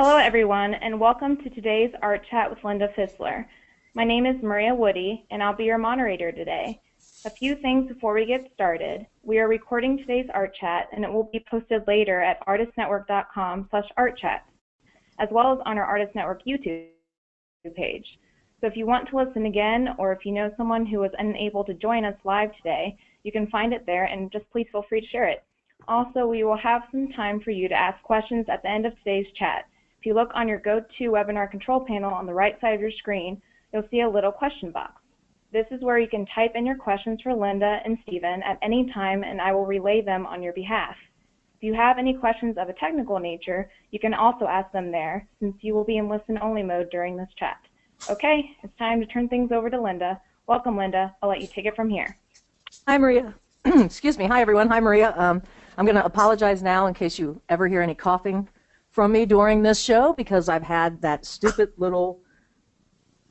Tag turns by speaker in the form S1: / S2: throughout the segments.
S1: Hello everyone, and welcome to today's Art Chat with Linda Fisler. My name is Maria Woody, and I'll be your moderator today. A few things before we get started. We are recording today's Art Chat, and it will be posted later at artistnetwork.com/artchat, as well as on our Artist Network YouTube page. So if you want to listen again, or if you know someone who was unable to join us live today, you can find it there, and just please feel free to share it. Also, we will have some time for you to ask questions at the end of today's chat. If you look on your Gotowebinar control panel on the right side of your screen, you'll see a little question box. This is where you can type in your questions for Linda and Stephen at any time, and I will relay them on your behalf. If you have any questions of a technical nature, you can also ask them there, since you will be in listen-only mode during this chat. Okay, it's time to turn things over to Linda. Welcome, Linda. I'll let you take it from here.
S2: Hi, Maria. Excuse me. Hi, everyone. Hi, Maria. I'm going to apologize now in case you ever hear any coughing from me during this show, because I've had that stupid little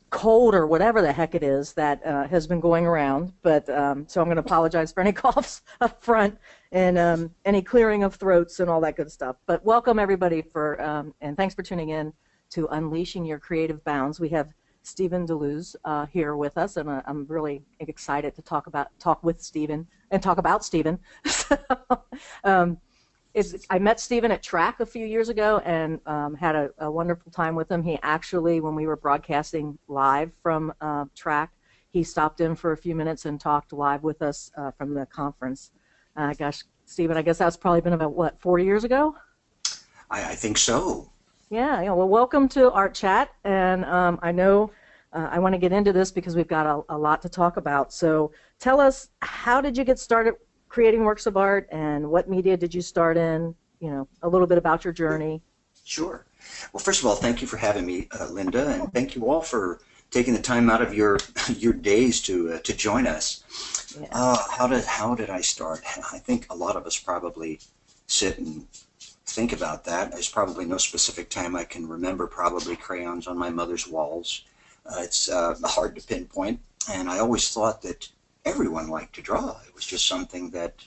S2: cold or whatever the heck it is that has been going around. But so I'm going to apologize for any coughs up front and any clearing of throats and all that good stuff. But welcome everybody and thanks for tuning in to Unleashing Your Creative Bounds. We have Stephen DaLuz here with us, and I'm really excited to talk with Stephen and talk about Stephen. I met Stephen at Track a few years ago and had a wonderful time with him. He actually, when we were broadcasting live from Track, he stopped in for a few minutes and talked live with us from the conference. Gosh, Stephen, I guess that's probably been about, what, 4 years ago?
S3: I think so.
S2: Yeah, well, welcome to Art Chat, and I know I want to get into this because we've got a lot to talk about. So tell us, how did you get started creating works of art, and what media did you start in? You know, a little bit about your journey.
S3: Sure. Well, first of all, thank you for having me, Linda, and thank you all for taking the time out of your days to join us. Yeah. How did I start? I think a lot of us probably sit and think about that. There's probably no specific time I can remember. Probably crayons on my mother's walls. It's hard to pinpoint, and I always thought that everyone liked to draw. It was just something that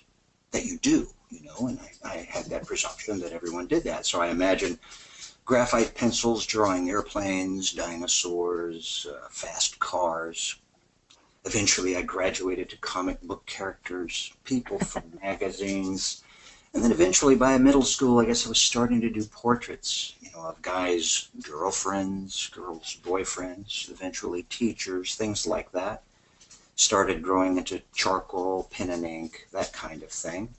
S3: you do, you know, and I had that presumption that everyone did that. So I imagine graphite pencils drawing airplanes, dinosaurs, fast cars. Eventually I graduated to comic book characters, people from magazines, and then eventually by middle school I guess I was starting to do portraits, you know, of guys' girlfriends, girls' boyfriends, eventually teachers, things like that. Started growing into charcoal, pen and ink, that kind of thing.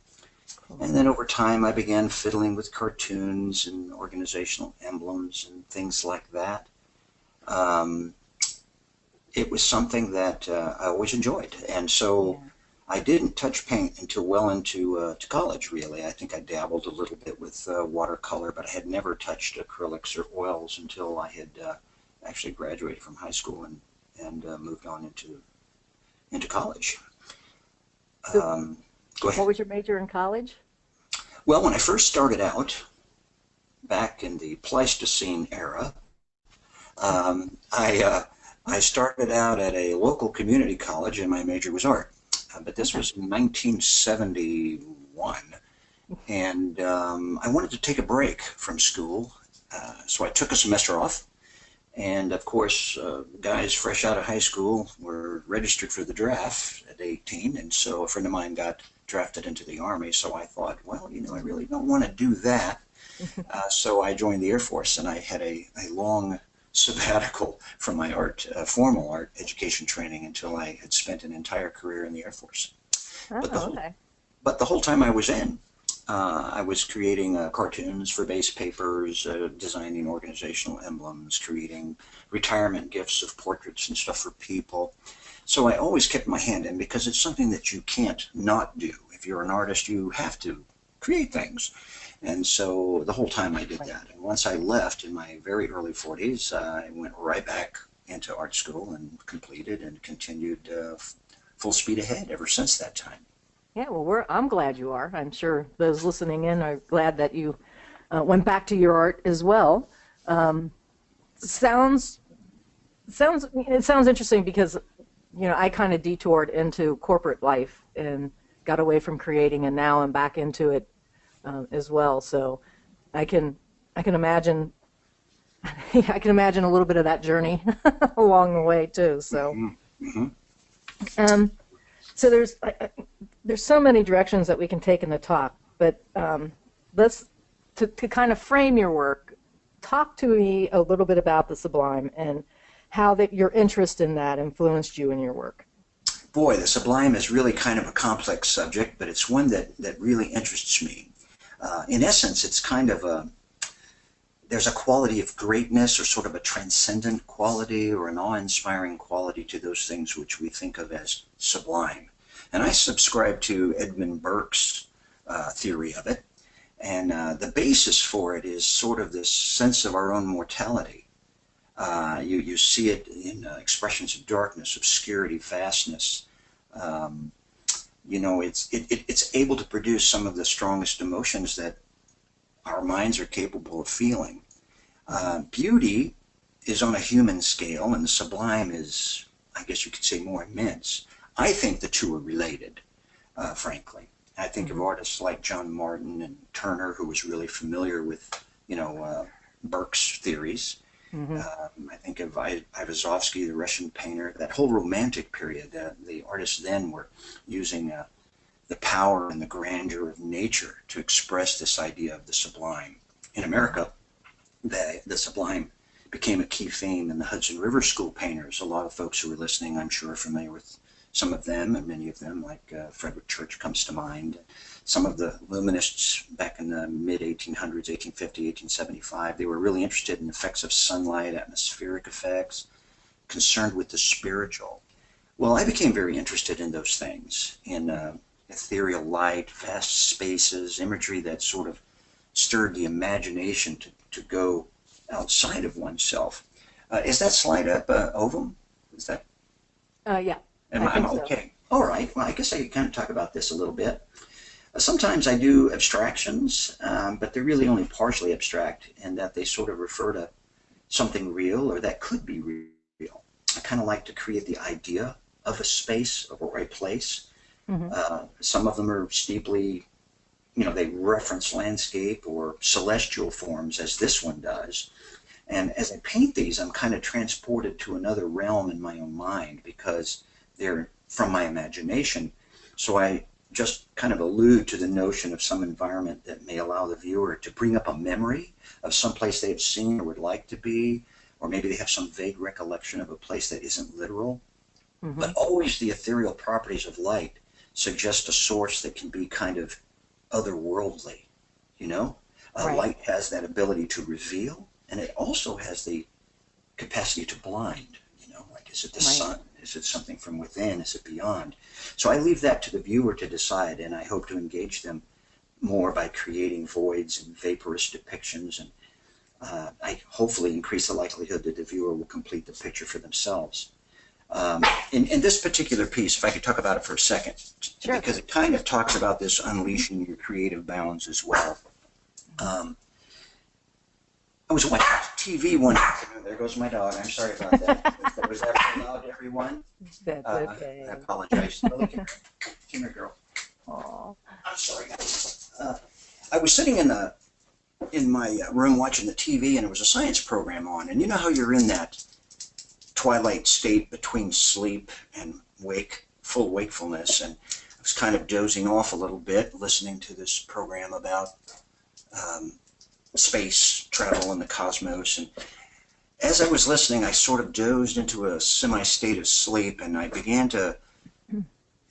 S3: And then over time I began fiddling with cartoons and organizational emblems and things like that. It was something that I always enjoyed. And so I didn't touch paint until well into to college, really. I think I dabbled a little bit with watercolor, but I had never touched acrylics or oils until I had actually graduated from high school and moved on into college.
S2: So,
S3: go ahead.
S2: What was your major in college?
S3: Well, when I first started out, back in the Pleistocene era, I started out at a local community college, and my major was art. But this was in 1971, and I wanted to take a break from school, so I took a semester off. And of course, guys fresh out of high school were registered for the draft at 18, and so a friend of mine got drafted into the Army, so I thought, well, you know, I really don't want to do that. So I joined the Air Force, and I had a long sabbatical from my formal art education training until I had spent an entire career in the Air Force. But the whole time I was in, I was creating cartoons for base papers, designing organizational emblems, creating retirement gifts of portraits and stuff for people. So I always kept my hand in because it's something that you can't not do. If you're an artist, you have to create things. And so the whole time I did that. And once I left in my very early 40s, I went right back into art school and completed and continued full speed ahead ever since that time.
S2: Yeah, well, I'm glad you are. I'm sure those listening in are glad that you went back to your art as well. It sounds interesting because, you know, I kind of detoured into corporate life and got away from creating, and now I'm back into it as well. So I can imagine I can imagine a little bit of that journey along the way too. So,
S3: Mm-hmm.
S2: so there's so many directions that we can take in the talk, but let's to kind of frame your work. Talk to me a little bit about the Sublime and how your interest in that influenced you in your work.
S3: Boy, the Sublime is really kind of a complex subject, but it's one that really interests me. In essence, it's kind of there's a quality of greatness or sort of a transcendent quality or an awe-inspiring quality to those things which we think of as sublime. And I subscribe to Edmund Burke's theory of it. And the basis for it is sort of this sense of our own mortality. You see it in expressions of darkness, obscurity, vastness. You know, it's able to produce some of the strongest emotions that our minds are capable of feeling. Beauty is on a human scale, and the sublime is, I guess you could say, more immense. I think the two are related, frankly. I think of artists like John Martin and Turner, who was really familiar with, you know, Burke's theories. I think of Ayvazovsky, the Russian painter. That whole Romantic period, the artists then were using the power and the grandeur of nature to express this idea of the sublime. In America, the sublime became a key theme in the Hudson River School painters. A lot of folks who are listening, I'm sure, are familiar with some of them, and many of them, like Frederick Church comes to mind. Some of the Luminists back in the mid-1800s, 1850, 1875, they were really interested in effects of sunlight, atmospheric effects, concerned with the spiritual. Well, I became very interested in those things, in ethereal light, vast spaces, imagery that sort of stirred the imagination to go outside of oneself. Is that slide up, Ovum? Is that?
S2: Yeah.
S3: I'm okay. So. All right. Well, I guess I could kind of talk about this a little bit. Sometimes I do abstractions, but they're really only partially abstract in that they sort of refer to something real or that could be real. I kind of like to create the idea of a space or a place. Some of them are steeply, you know, they reference landscape or celestial forms, as this one does. And as I paint these, I'm kind of transported to another realm in my own mind because they're from my imagination. So I just kind of allude to the notion of some environment that may allow the viewer to bring up a memory of some place they have seen or would like to be, or maybe they have some vague recollection of a place that isn't literal. But always the ethereal properties of light suggest a source that can be kind of otherworldly, you know?
S2: Right.
S3: Light has that ability to reveal, and it also has the capacity to blind, you know? Like, is it the sun? Is it something from within? Is it beyond? So I leave that to the viewer to decide, and I hope to engage them more by creating voids and vaporous depictions, and I hopefully increase the likelihood that the viewer will complete the picture for themselves. In this particular piece, if I could talk about it for a second,
S2: Sure.
S3: Because it kind of talks about this unleashing your creative bounds as well. I was watching TV one afternoon. There goes my dog. I'm sorry about that. Was that too loud, everyone?
S2: That's okay.
S3: I apologize. Come here, girl.
S2: Aww.
S3: I'm sorry, guys. I was sitting in my room watching the TV, and there was a science program on. And you know how you're in that twilight state between sleep and full wakefulness, and I was kind of dozing off a little bit, listening to this program about space travel and the cosmos. And as I was listening, I sort of dozed into a semi-state of sleep, and I began to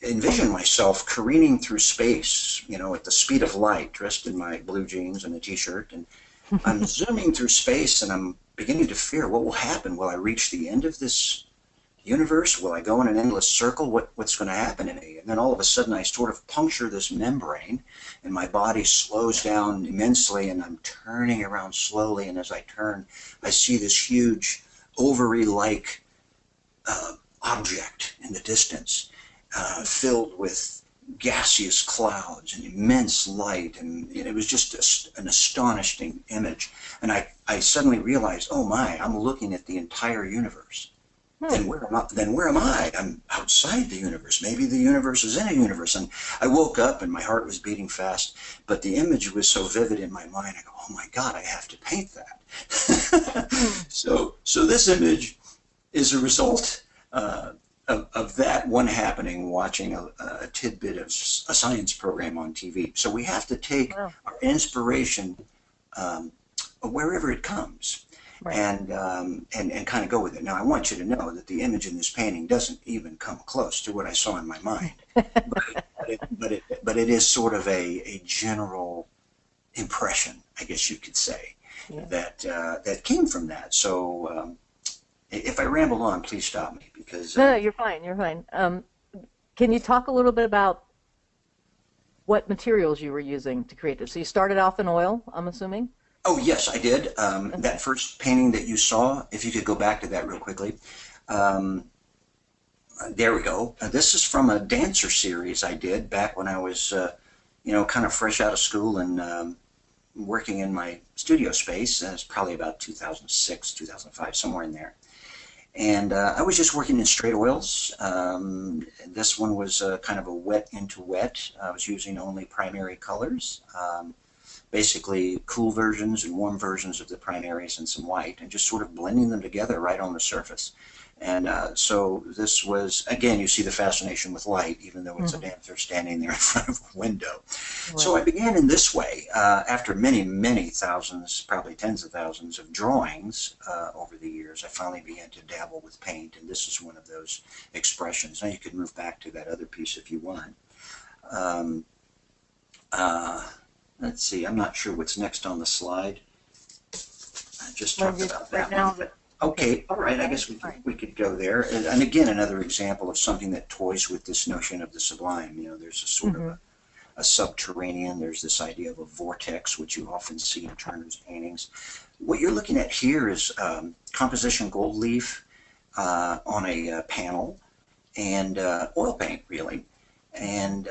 S3: envision myself careening through space, you know, at the speed of light, dressed in my blue jeans and a t-shirt, and I'm zooming through space, and I'm beginning to fear what will happen. Will I reach the end of this universe? Will I go in an endless circle? What's going to happen to me? And then all of a sudden I sort of puncture this membrane, and my body slows down immensely, and I'm turning around slowly, and as I turn, I see this huge ovary-like object in the distance, filled with gaseous clouds and immense light, and it was just an astonishing image. And I suddenly realized, oh my, I'm looking at the entire universe. then where am I? I'm outside the universe. Maybe the universe is in a universe. And I woke up and my heart was beating fast, but the image was so vivid in my mind. I go, oh my God, I have to paint that. So this image is a result of that one happening, watching a tidbit of a science program on TV. So we have to take our inspiration wherever it comes. Right. And kind of go with it. Now, I want you to know that the image in this painting doesn't even come close to what I saw in my mind, but it is sort of a general impression, I guess you could say, that came from that. So if I ramble on, please stop me because
S2: no, you're fine. You're fine. Can you talk a little bit about what materials you were using to create this? So you started off in oil, I'm assuming.
S3: Oh, yes, I did. That first painting that you saw, if you could go back to that real quickly. There we go. This is from a dancer series I did back when I was, kind of fresh out of school and working in my studio space. It's probably about 2006, 2005, somewhere in there. And I was just working in straight oils. This one was kind of a wet into wet. I was using only primary colors. Basically cool versions and warm versions of the primaries and some white, and just sort of blending them together right on the surface. And so this was, again, you see the fascination with light, even though it's a dancer standing there in front of a window. Right. So I began in this way. After many, many thousands, probably tens of thousands of drawings over the years, I finally began to dabble with paint, and this is one of those expressions. Now you can move back to that other piece if you want. Let's see, I'm not sure what's next on the slide. I just talked about that one. But, okay, all right, I guess we could go there. And again, another example of something that toys with this notion of the sublime. You know, there's a sort of a subterranean, there's this idea of a vortex, which you often see in Turner's paintings. What you're looking at here is composition gold leaf on a panel and oil paint, really. And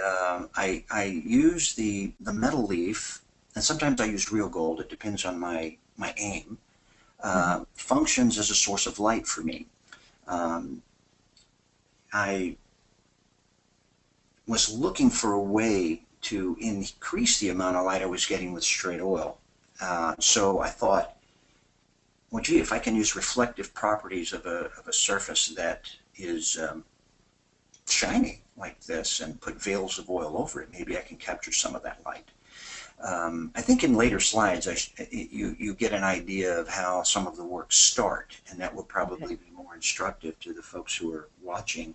S3: I use the metal leaf, and sometimes I use real gold. It depends on my aim. Functions as a source of light for me. I was looking for a way to increase the amount of light I was getting with straight oil. So I thought, well, gee, if I can use reflective properties of a surface that is shiny like this and put veils of oil over it, maybe I can capture some of that light. I think in later slides you get an idea of how some of the works start, and that will probably be more instructive to the folks who are watching.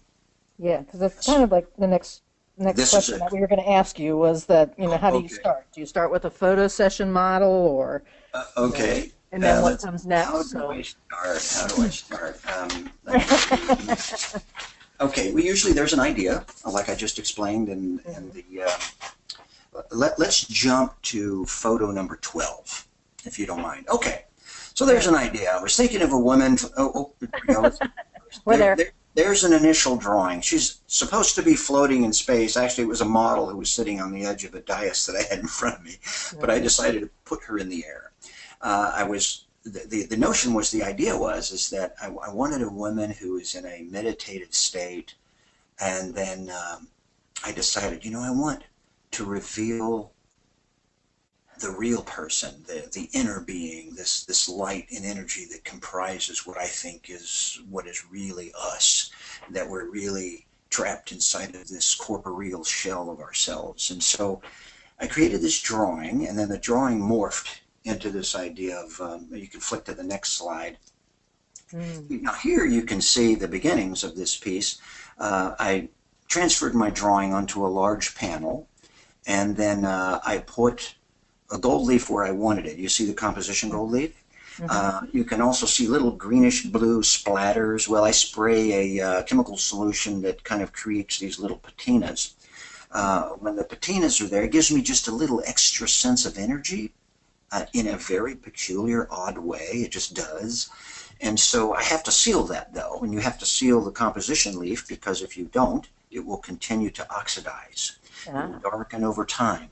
S2: Yeah, because that's kind of like the next question that we were going to ask you was that, how do you start? Do you start with a photo session model or?
S3: Okay.
S2: And then what comes next?
S3: How do I start? Okay, well, usually there's an idea, like I just explained, and let's jump to photo number 12, if you don't mind. Okay, so there's an idea. I was thinking of a woman. There's an initial drawing. She's supposed to be floating in space. Actually, it was a model who was sitting on the edge of a dais that I had in front of me, but I decided to put her in the air. The notion was, the idea was that I wanted a woman who is in a meditative state, and then I decided, I want to reveal the real person, the inner being, this light and energy that comprises what I think is what is really us, that we're really trapped inside of this corporeal shell of ourselves. And so I created this drawing, and then the drawing morphed into this idea of, you can flick to the next slide. Now here you can see the beginnings of this piece. I transferred my drawing onto a large panel, and then I put a gold leaf where I wanted it. You see the composition gold leaf? You can also see little greenish blue splatters. Well, I spray a chemical solution that kind of creates these little patinas. When the patinas are there, it gives me just a little extra sense of energy. In a very peculiar, odd way. It just does. And so I have to seal that, though, and you have to seal the composition leaf, because if you don't, it will continue to oxidize. It will darken over time.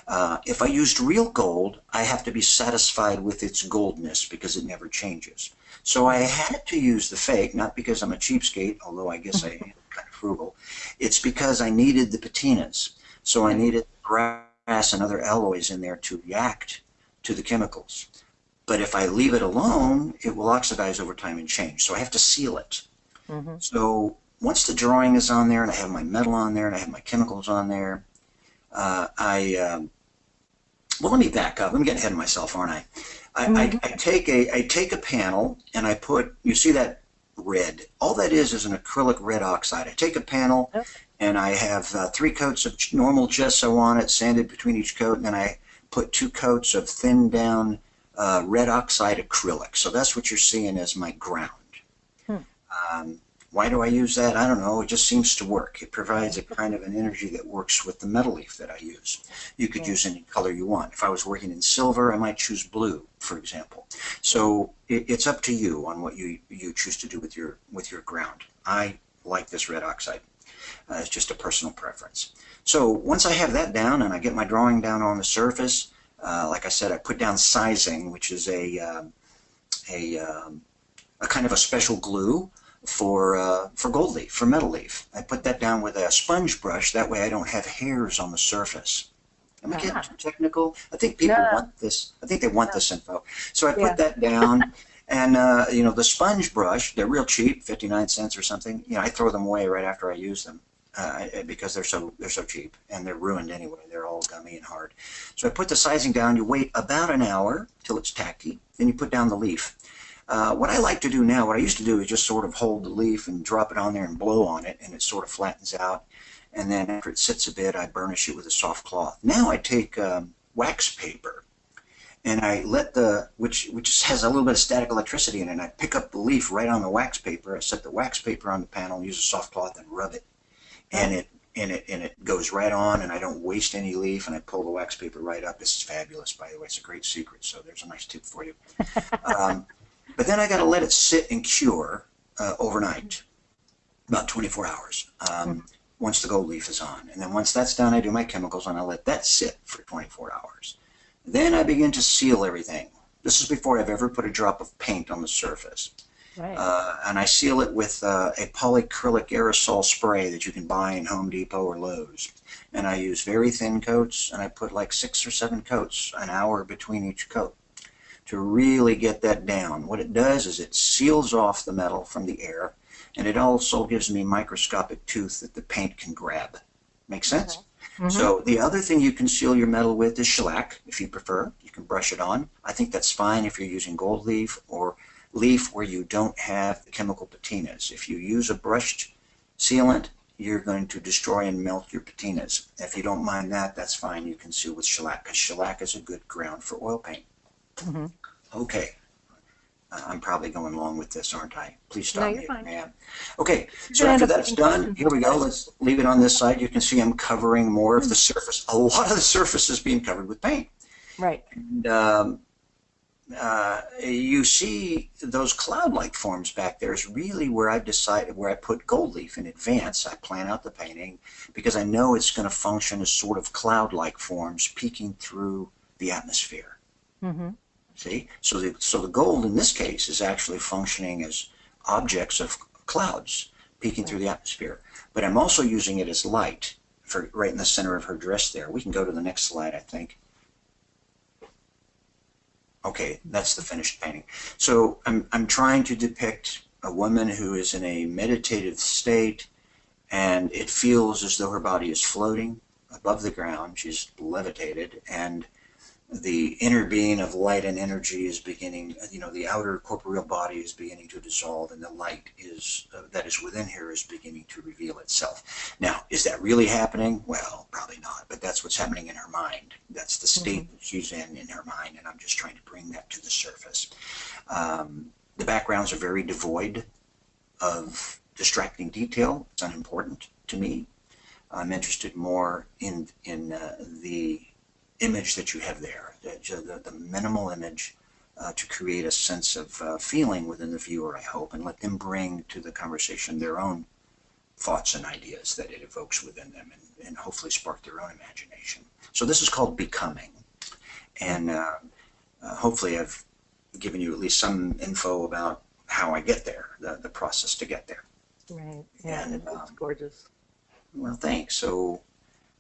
S3: If I used real gold, I have to be satisfied with its goldness because it never changes. So I had to use the fake, not because I'm a cheapskate, although I guess I am kind of frugal. It's because I needed the patinas. So I needed brass and other alloys in there to react to the chemicals. But if I leave it alone, it will oxidize over time and change. So I have to seal it. So once the drawing is on there and I have my metal on there and I have my chemicals on there, well, let me back up. I'm getting ahead of myself, aren't I? I take a panel and I put, you see that red? All that is an acrylic red oxide. I take a panel and I have 3 coats of normal gesso on it, sanded between each coat, and then I put 2 coats of thinned down red oxide acrylic. So that's what you're seeing as my ground. Why do I use that? I don't know. It just seems to work. It provides a kind of an energy that works with the metal leaf that I use. You could use any color you want. If I was working in silver, I might choose blue, for example. So it's up to you on what you choose to do with your ground. I like this red oxide. It's just a personal preference. So once I have that down and I get my drawing down on the surface, like I said, I put down sizing, which is a kind of a special glue for gold leaf, for metal leaf. I put that down with a sponge brush. That way I don't have hairs on the surface. Am I getting too technical? I think people want this. I think they want this info. So I put that down, and you know, the sponge brush, they're real cheap, 59 cents or something. You know, I throw them away right after I use them because they're so cheap and they're ruined anyway. They're all gummy and hard. So I put the sizing down. You wait about an hour till it's tacky. Then you put down the leaf. What I like to do now, what I used to do is just sort of hold the leaf and drop it on there and blow on it, and it sort of flattens out. And then after it sits a bit, I burnish it with a soft cloth. Now I take wax paper, and I let which has a little bit of static electricity in it, and I pick up the leaf right on the wax paper. I set the wax paper on the panel, use a soft cloth, and rub it. And it goes right on, and I don't waste any leaf, and I pull the wax paper right up. This is fabulous, by the way. It's a great secret, so there's a nice tip for you. But then I got to let it sit and cure overnight, about 24 hours, once the gold leaf is on. And then once that's done, I do my chemicals, and I let that sit for 24 hours. Then I begin to seal everything. This is before I've ever put a drop of paint on the surface. Right. And I seal it with a polycrylic aerosol spray that you can buy in Home Depot or Lowe's. And I use very thin coats, and I put like 6 or 7 coats, an hour between each coat, to really get that down. What it does is it seals off the metal from the air, and it also gives me microscopic tooth that the paint can grab. Make sense? So the other thing you can seal your metal with is shellac, if you prefer. You can brush it on. I think that's fine if you're using gold leaf or leaf where you don't have the chemical patinas. If you use a brushed sealant, you're going to destroy and melt your patinas. If you don't mind that, that's fine. You can seal with shellac, because shellac is a good ground for oil paint. Okay. I'm probably going along with this, aren't I? Please stop me, ma'am. Okay, so after that's done, here we go. Let's leave it on this side. You can see I'm covering more of the surface. A lot of the surface is being covered with paint. Right. And you see those cloud-like forms back there is really where I've decided where I put gold leaf in advance. I plan out the painting because I know it's going to function as sort of cloud-like forms peeking through the atmosphere. See? So the gold in this case is actually functioning as objects of clouds peeking through the atmosphere. But I'm also using it as light for right in the center of her dress there. We can go to the next slide, I think. Okay, that's the finished painting. So I'm trying to depict a woman who is in a meditative state, and it feels as though her body is floating above the ground. She's levitated, and the inner being of light and energy is beginning, you know, the outer corporeal body is beginning to dissolve, and the light is that is within her is beginning to reveal itself. Now, is that really happening? Well, probably not, but that's what's happening in her mind. That's the state that she's in her mind, and I'm just trying to bring that to the surface. The backgrounds are very devoid of distracting detail. It's unimportant to me. I'm interested more in the image that you have there, the minimal image to create a sense of feeling within the viewer, I hope, and let them bring to the conversation their own thoughts and ideas that it evokes within them, and hopefully spark their own imagination. So this is called Becoming, and hopefully I've given you at least some info about how I get there, the process to get there.
S2: Right. Yeah, and, it's gorgeous.
S3: Well, thanks. So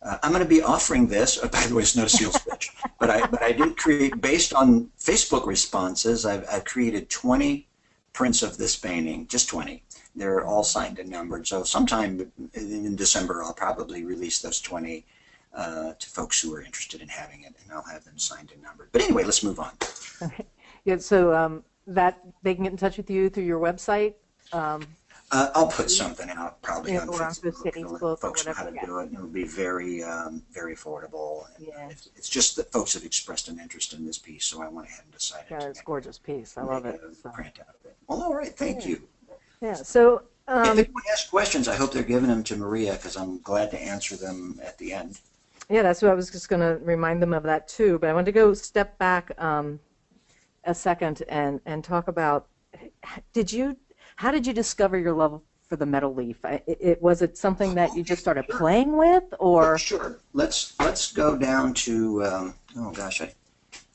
S3: I'm going to be offering this. By the way, it's not a sales pitch, but I did create, based on Facebook responses, I've created 20 prints of this painting, just 20. They're all signed and numbered. So sometime in December, I'll probably release those 20 to folks who are interested in having it, and I'll have them signed and numbered. But anyway, let's move on.
S2: Okay. Yeah. So that they can get in touch with you through your website.
S3: I'll put something out probably on
S2: or
S3: Facebook,
S2: or
S3: folks know how to do it. It'll be very, very affordable. And, it's just that folks have expressed an interest in this piece, so I went ahead and decided.
S2: Yeah, it's a gorgeous piece. I love it.
S3: Print out of it. Well, all right, thank you.
S2: Yeah. So
S3: if anyone has questions, I hope they're giving them to Maria, because I'm glad to answer them at the end.
S2: Yeah, that's what I was just going to remind them of that too. But I want to go step back a second and talk about how did you discover your love for the metal leaf? Was it something that you just started playing with, or?
S3: Sure. Let's go down to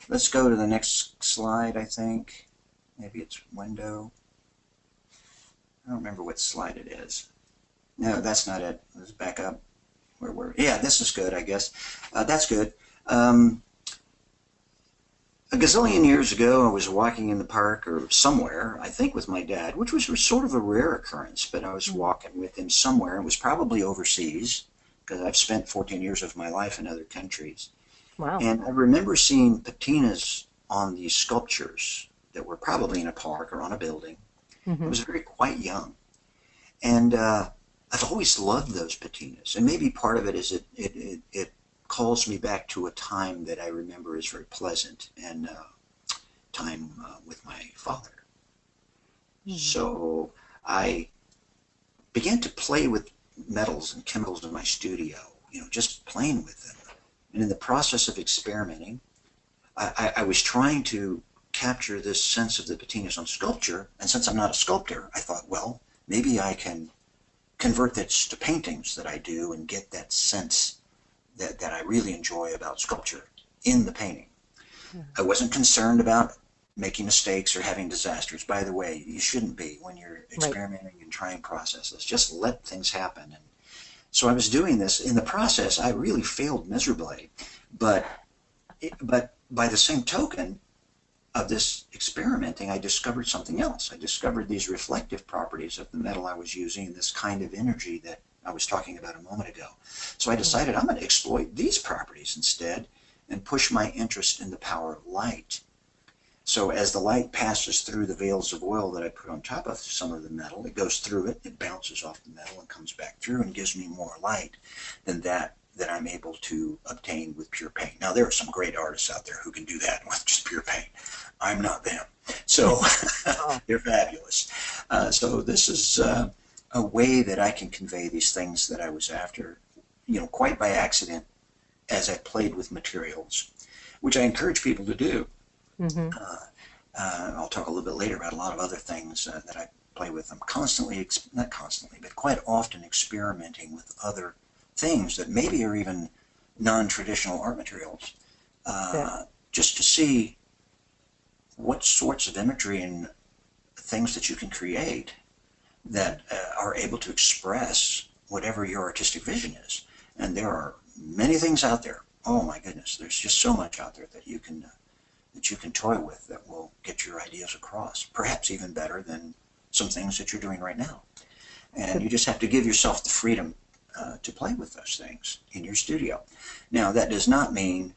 S3: let's go to the next slide. I think maybe it's window. I don't remember what slide it is. No, that's not it. Let's back up. Yeah, this is good, I guess. That's good. A gazillion years ago, I was walking in the park or somewhere, I think with my dad, which was sort of a rare occurrence, but I was walking with him somewhere. It was probably overseas, because I've spent 14 years of my life in other countries.
S2: Wow. And
S3: I remember seeing patinas on these sculptures that were probably in a park or on a building. I was very quite young. And I've always loved those patinas. And maybe part of it is it calls me back to a time that I remember as very pleasant, and time with my father. So I began to play with metals and chemicals in my studio, just playing with them. And in the process of experimenting, I was trying to capture this sense of the patinas on sculpture, and since I'm not a sculptor, I thought, well, maybe I can convert this to paintings that I do and get that sense that I really enjoy about sculpture in the painting. I wasn't concerned about making mistakes or having disasters. By the way, you shouldn't be when you're experimenting and trying processes. Just let things happen. And so I was doing this. In the process, I really failed miserably. But by the same token of this experimenting, I discovered something else. I discovered these reflective properties of the metal I was using, this kind of energy that I was talking about a moment ago. So I decided I'm going to exploit these properties instead and push my interest in the power of light. So as the light passes through the veils of oil that I put on top of some of the metal, it goes through it, it bounces off the metal and comes back through and gives me more light than that I'm able to obtain with pure paint. Now, there are some great artists out there who can do that with just pure paint. I'm not them. So they're fabulous. So this is a way that I can convey these things that I was after, quite by accident, as I played with materials, which I encourage people to do. I'll talk a little bit later about a lot of other things that I play with. I'm constantly, not constantly, but quite often experimenting with other things that maybe are even non-traditional art materials, just to see what sorts of imagery and things that you can create that are able to express whatever your artistic vision is. And there are many things out there. Oh my goodness, there's just so much out there that you can toy with that will get your ideas across, perhaps even better than some things that you're doing right now. And you just have to give yourself the freedom to play with those things in your studio. Now, that does not mean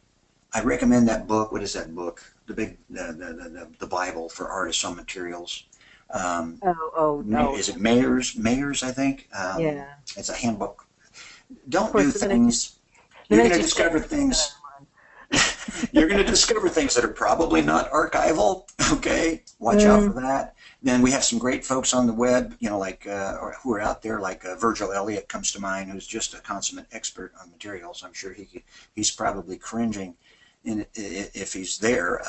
S3: I recommend that book. What is that book? The Bible for Artists on Materials. No. Is it Mayer's, I think?
S2: Yeah.
S3: It's a handbook. Don't do things. You're going to discover things. You're going to discover things that are probably not archival. Okay, watch out for that. Then we have some great folks on the web, like who are out there, like Virgil Elliott comes to mind, who's just a consummate expert on materials. I'm sure he's probably cringing if he's there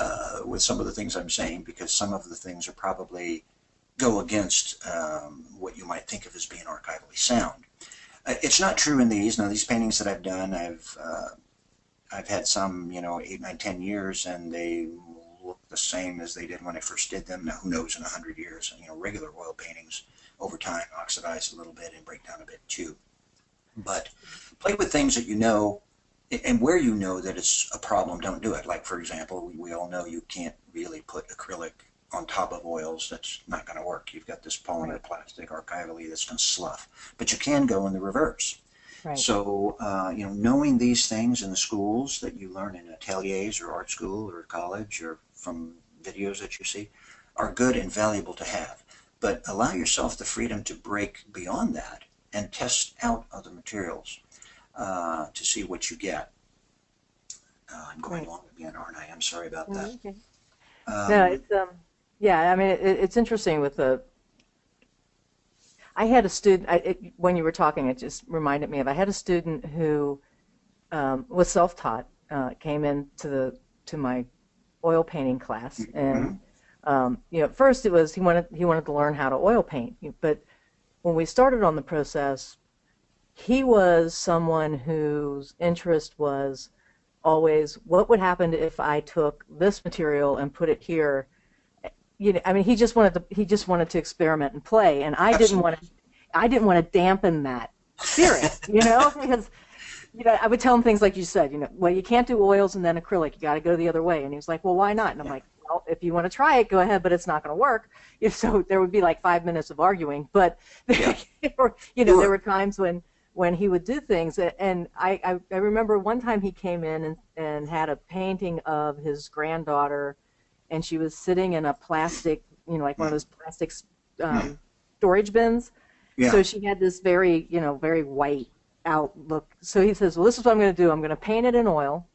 S3: with some of the things I'm saying, because some of the things are probably go against what you might think of as being archivally sound. It's not true in these. Now, these paintings that I've done, I've had some, 8, 9, 10 years, and they look the same as they did when I first did them. Now, who knows in 100 years? Regular oil paintings over time oxidize a little bit and break down a bit too. But play with things that you know, and where you know that it's a problem, don't do it. Like, for example, we all know you can't really put acrylic on top of oils. That's not going to work. You've got this polymer plastic archivally that's going to slough. But you can go in the reverse. Right. So, knowing these things in the schools that you learn in ateliers or art school or college or from videos that you see are good and valuable to have. But allow yourself the freedom to break beyond that and test out other materials to see what you get. I'm going long again, aren't I? I'm sorry about that.
S2: Okay. No, it's yeah. I mean, it's interesting with the. I had a student. When you were talking, it just reminded me of. I had a student who was self-taught. Came into my oil painting class, and at first it was he wanted to learn how to oil paint, but when we started on the process, he was someone whose interest was always what would happen if I took this material and put it here. I mean, he just wanted to experiment and play, and I didn't want to dampen that spirit, because I would tell him things like you said, well, you can't do oils and then acrylic, you got to go the other way, and he was like, well, why not? And I'm like, well, if you want to try it, go ahead, but it's not going to work. So there would be like 5 minutes of arguing, but there were times when he would do things, and I remember one time he came in and had a painting of his granddaughter, and she was sitting in a plastic, like one of those plastic storage bins. Yeah. So she had this very, very white outlook. So he says, well, this is what I'm going to do. I'm going to paint it in oil,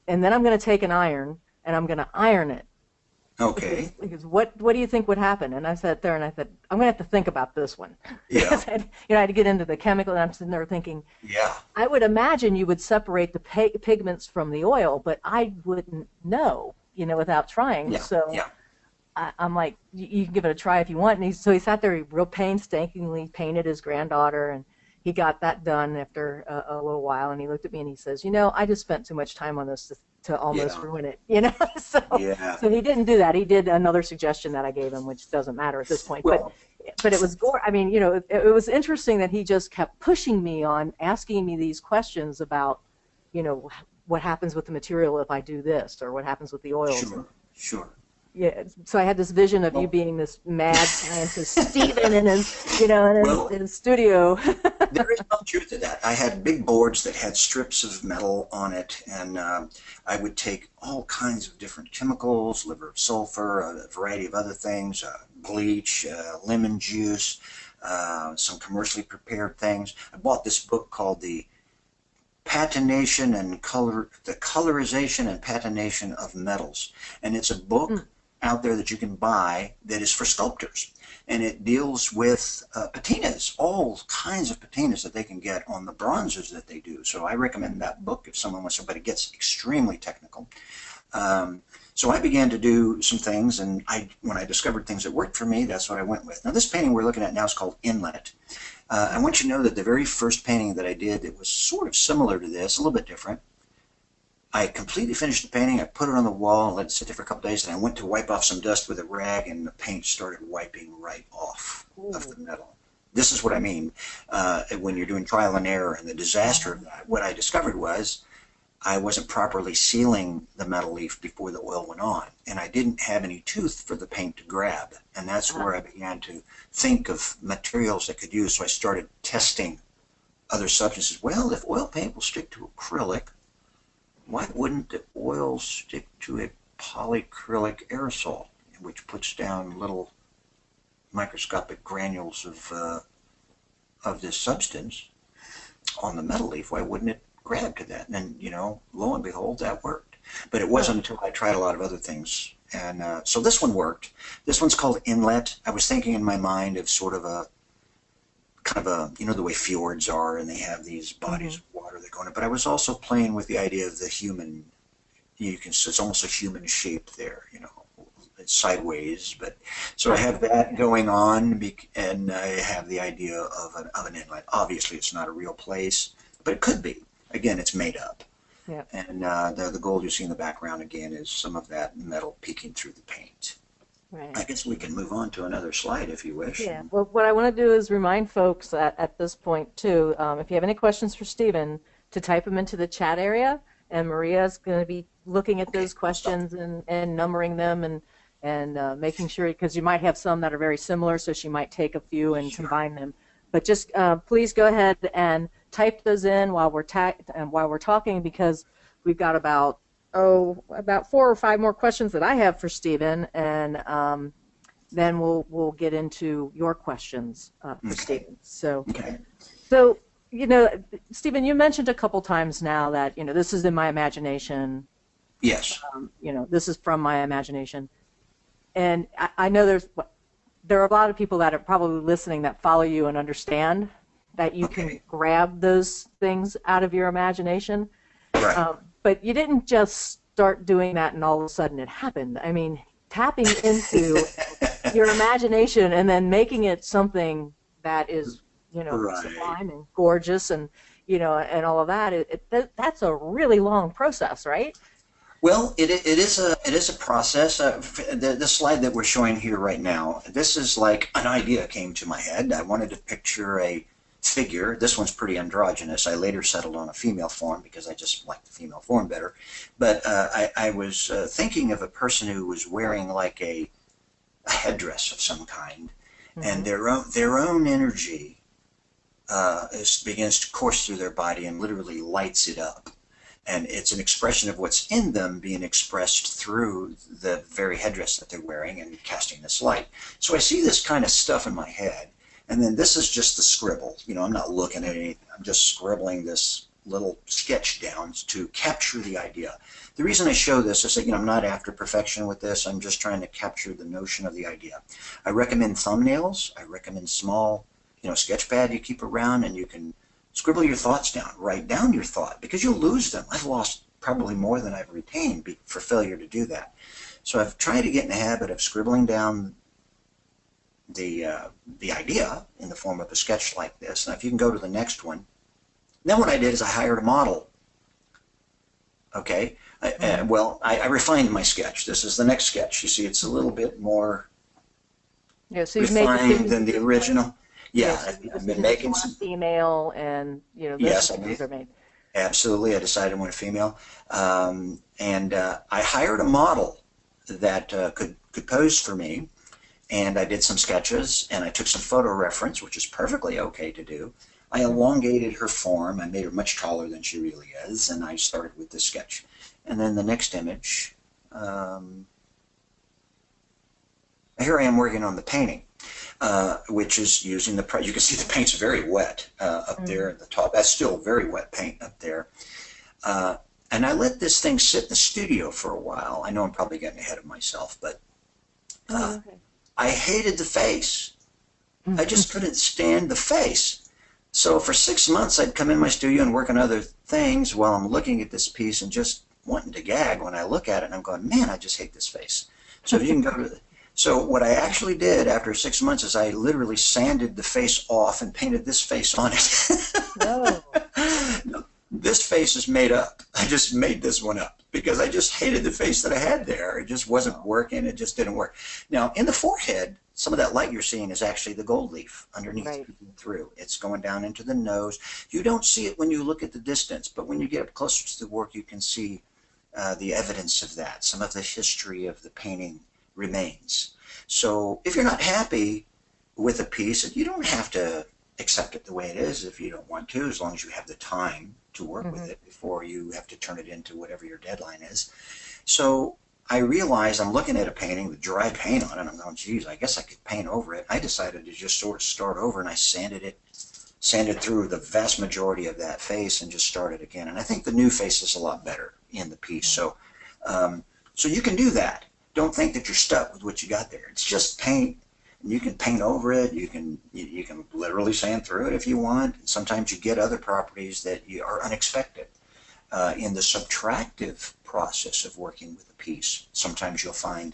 S2: and then I'm going to take an iron, and I'm going to iron it.
S3: Okay.
S2: He goes, what do you think would happen? And I sat there and I said, I'm going to have to think about this one.
S3: Yeah.
S2: I had to get into the chemical, and I'm sitting there thinking,
S3: yeah.
S2: I would imagine you would separate the pigments from the oil, but I wouldn't know, without trying.
S3: Yeah.
S2: So
S3: yeah.
S2: I'm like, you can give it a try if you want. And so he sat there, he real painstakingly painted his granddaughter, and he got that done after a little while. And he looked at me and he says, I just spent too much time on this to almost ruin it, So he didn't do that. He did another suggestion that I gave him, which doesn't matter at this point. Well, but it was it was interesting that he just kept pushing me on, asking me these questions about, what happens with the material if I do this, or what happens with the oils.
S3: Sure.
S2: Yeah, so I had this vision of you being this mad scientist, Stephen, in his studio.
S3: There is some truth to that. I had big boards that had strips of metal on it, and I would take all kinds of different chemicals, liver of sulfur, a variety of other things, bleach, lemon juice, some commercially prepared things. I bought this book called the Colorization and Patination of Metals, and it's a book out there that you can buy that is for sculptors, and it deals with patinas, all kinds of patinas that they can get on the bronzes that they do. So I recommend that book if somebody gets extremely technical. So I began to do some things, and when I discovered things that worked for me, that's what I went with. Now this painting we're looking at now is called Inlet. I want you to know that the very first painting that I did that was sort of similar to this, a little bit different, I completely finished the painting, I put it on the wall and let it sit there for a couple days, and I went to wipe off some dust with a rag, and the paint started wiping right off of the metal. This is what I mean when you're doing trial and error, and the disaster of that. What I discovered was I wasn't properly sealing the metal leaf before the oil went on, and I didn't have any tooth for the paint to grab, and that's where I began to think of materials I could use. So I started testing other substances. Well, if oil paint will stick to acrylic, why wouldn't the oil stick to a polycrylic aerosol, which puts down little microscopic granules of this substance on the metal leaf? Why wouldn't it grab to that? And then, lo and behold, that worked. But it wasn't until I tried a lot of other things. And so this one worked. This one's called Inlet. I was thinking in my mind of sort of a, kind of a, the way fjords are, and they have these bodies of water that go in it. But I was also playing with the idea of the human, it's almost a human shape there, sideways, but so I have that going on, and I have the idea of an inlet. Obviously, it's not a real place, but it could be. Again, it's made up.
S2: Yeah.
S3: And the gold you see in the background again is some of that metal peeking through the paint.
S2: Right.
S3: I guess we can move on to another slide if you wish.
S2: Yeah. Well, what I want to do is remind folks that at this point too, if you have any questions for Stephen, to type them into the chat area, and Maria's going to be looking at those questions and numbering them and making sure, because you might have some that are very similar, so she might take a few and combine them. But just please go ahead and type those in while we're talking, because we've got about 4 or 5 more questions that I have for Stephen, and then we'll get into your questions for Stephen. So, you know, Stephen, you mentioned a couple times now that, you know, this is in my imagination.
S3: Yes.
S2: You know, this is from my imagination. And I know there are a lot of people that are probably listening that follow you and understand that you can grab those things out of your imagination.
S3: Right.
S2: But you didn't just start doing that and all of a sudden it happened. I mean, tapping into your imagination and then making it something that is, you know, sublime and gorgeous and, you know, and all of that, that's a really long process, right?
S3: Well, it is a process. The slide that we're showing here right now, this is like an idea came to my head. I wanted to picture a figure. This one's pretty androgynous. I later settled on a female form because I just like the female form better. But I was thinking of a person who was wearing like a headdress of some kind, and their own energy begins to course through their body and literally lights it up. And it's an expression of what's in them being expressed through the very headdress that they're wearing and casting this light. So I see this kind of stuff in my head, and then this is just the scribble. You know, I'm not looking at anything. I'm just scribbling this little sketch down to capture the idea. The reason I show this is that, you know, I'm not after perfection with this. I'm just trying to capture the notion of the idea. I recommend thumbnails. I recommend small, you know, sketch pad you keep around, and you can scribble your thoughts down. Write down your thought, because you'll lose them. I've lost probably more than I've retained for failure to do that. So I've tried to get in the habit of scribbling down the idea in the form of a sketch like this. Now, if you can go to the next one. Then what I did is I hired a model. Okay. I refined my sketch. This is the next sketch. You see, it's a little bit more
S2: so
S3: refined than the original. Yeah, I've been making some
S2: female, and you know,
S3: yes,
S2: things are made.
S3: Absolutely, I decided I want a female, and I hired a model that could pose for me, and I did some sketches, and I took some photo reference, which is perfectly okay to do. I elongated her form. I made her much taller than she really is, and I started with this sketch. And then the next image, here I am working on the painting. Which is using you can see the paint's very wet up there at the top. That's still very wet paint up there. And I let this thing sit in the studio for a while. I know I'm probably getting ahead of myself, but I hated the face. I just couldn't stand the face. So for 6 months, I'd come in my studio and work on other things while I'm looking at this piece and just wanting to gag when I look at it. And I'm going, man, I just hate this face. So if you can go to So what I actually did after 6 months is I literally sanded the face off and painted this face on it. No, this face is made up. I just made this one up because I just hated the face that I had there. It just wasn't working. It just didn't work. Now, in the forehead, some of that light you're seeing is actually the gold leaf underneath through. It's going down into the nose. You don't see it when you look at the distance, but when you get up closer to the work, you can see the evidence of that. Some of the history of the painting remains. So if you're not happy with a piece, you don't have to accept it the way it is if you don't want to, as long as you have the time to work with it before you have to turn it into whatever your deadline is. So I realized I'm looking at a painting with dry paint on it, and I'm going, geez, I guess I could paint over it. I decided to just sort of start over, and I sanded through the vast majority of that face and just started again. And I think the new face is a lot better in the piece. So you can do that. Don't think that you're stuck with what you got there. It's just paint, and you can paint over it. You can literally sand through it if you want. Sometimes you get other properties that are unexpected in the subtractive process of working with a piece. Sometimes you'll find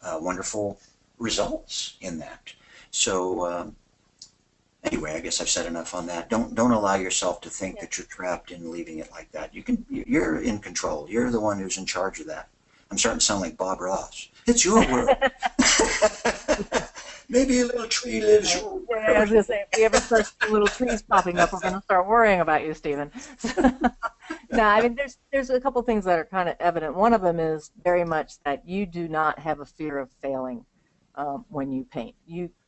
S3: wonderful results in that. So anyway, I guess I've said enough on that. Don't allow yourself to think that you're trapped in leaving it like that. You're in control. You're the one who's in charge of that. I'm starting to sound like Bob Ross. It's your world. Maybe a little tree lives your world.
S2: Yeah, I was going to say, if we ever start seeing little trees popping up, we're going to start worrying about you, Stephen. No, I mean, there's a couple things that are kind of evident. One of them is very much that you do not have a fear of failing when you paint.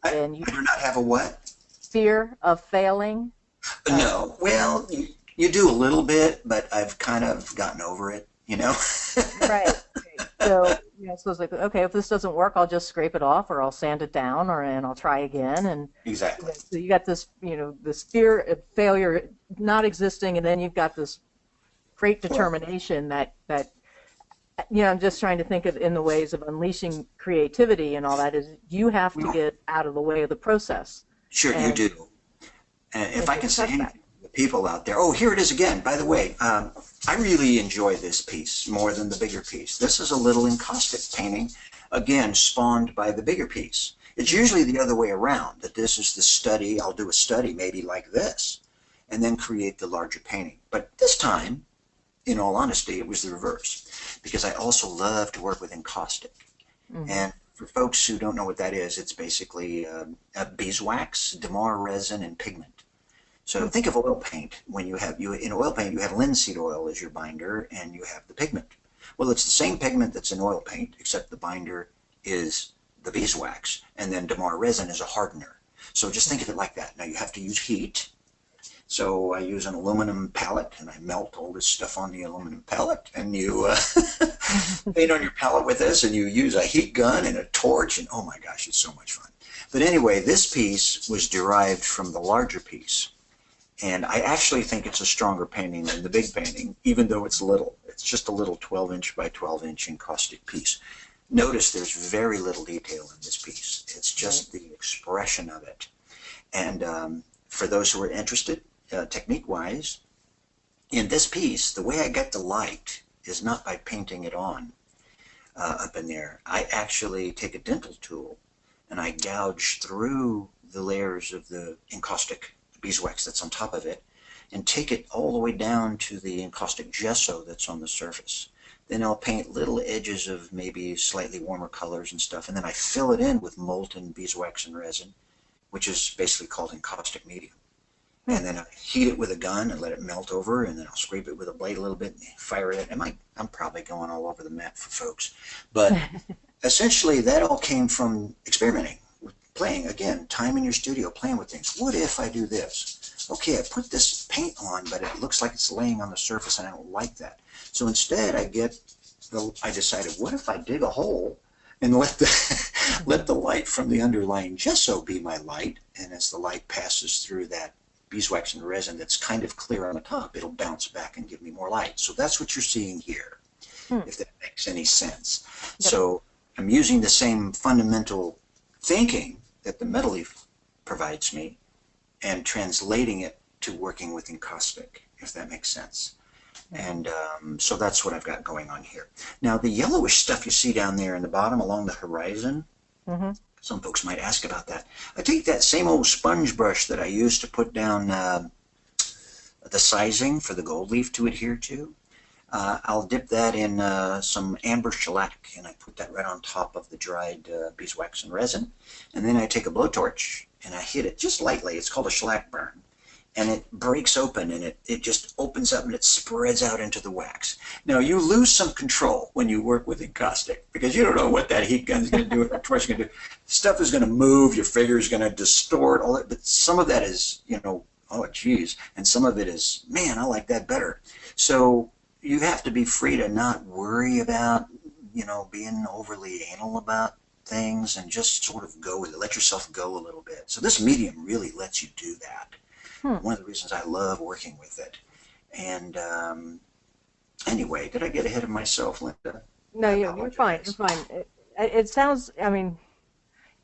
S3: I do not have a what?
S2: Fear of failing.
S3: No. Well, you do a little bit, but I've kind of gotten over it, you know?
S2: Right. So, so it's like, okay, if this doesn't work, I'll just scrape it off, or I'll sand it down, and I'll try again. And
S3: exactly.
S2: So you got this, this fear of failure not existing, and then you've got this great determination that I'm just trying to think of in the ways of unleashing creativity and all that. Is you have to get out of the way of the process.
S3: Sure, you do. And if I can say anything to the people out there, oh, here it is again. By the way, I really enjoy this piece more than the bigger piece. This is a little encaustic painting, again, spawned by the bigger piece. It's usually the other way around, that this is the study. I'll do a study maybe like this, and then create the larger painting. But this time, in all honesty, it was the reverse, because I also love to work with encaustic. Mm-hmm. And for folks who don't know what that is, it's basically beeswax, damar resin, and pigment. So think of oil paint. When in oil paint, you have linseed oil as your binder, and you have the pigment. Well, it's the same pigment that's in oil paint, except the binder is the beeswax, and then damar resin is a hardener. So just think of it like that. Now you have to use heat. So I use an aluminum palette, and I melt all this stuff on the aluminum palette, and you paint on your palette with this, and you use a heat gun and a torch, and oh my gosh, it's so much fun. But anyway, this piece was derived from the larger piece, and I actually think it's a stronger painting than the big painting, even though it's little. It's just a little 12-inch by 12-inch encaustic piece. Notice there's very little detail in this piece. It's just the expression of it. And for those who are interested, technique-wise, in this piece, the way I get the light is not by painting it on up in there. I actually take a dental tool and I gouge through the layers of the encaustic beeswax that's on top of it and take it all the way down to the encaustic gesso that's on the surface. Then I'll paint little edges of maybe slightly warmer colors and stuff, and then I fill it in with molten beeswax and resin, which is basically called encaustic medium. And then I heat it with a gun and let it melt over, and then I'll scrape it with a blade a little bit and fire it. I'm probably going all over the map for folks. But essentially, that all came from experimenting, playing, again, time in your studio, playing with things. What if I do this? Okay, I put this paint on, but it looks like it's laying on the surface, and I don't like that. So instead, I decided, what if I dig a hole and let the light from the underlying gesso be my light, and as the light passes through that beeswax and resin that's kind of clear on the top, it'll bounce back and give me more light. So that's what you're seeing here, if that makes any sense. Yep. So I'm using the same fundamental thinking that the metal leaf provides me and translating it to working with encaustic, if that makes sense. And so that's what I've got going on here. Now, the yellowish stuff you see down there in the bottom along the horizon, some folks might ask about that. I take that same old sponge brush that I used to put down the sizing for the gold leaf to adhere to. I'll dip that in some amber shellac, and I put that right on top of the dried beeswax and resin. And then I take a blowtorch, and I hit it just lightly. It's called a shellac burn. And it breaks open, and it just opens up, and it spreads out into the wax. Now, you lose some control when you work with encaustic, because you don't know what that heat gun is going to do, what that torch is going to do. Stuff is going to move, your figure is going to distort, all that. But some of that is, oh, geez. And some of it is, man, I like that better. So you have to be free to not worry about, being overly anal about things, and just sort of go with it. Let yourself go a little bit. So this medium really lets you do that. One of the reasons I love working with it. And anyway, did I get ahead of myself, Linda?
S2: No, you're fine. You're fine. It sounds, when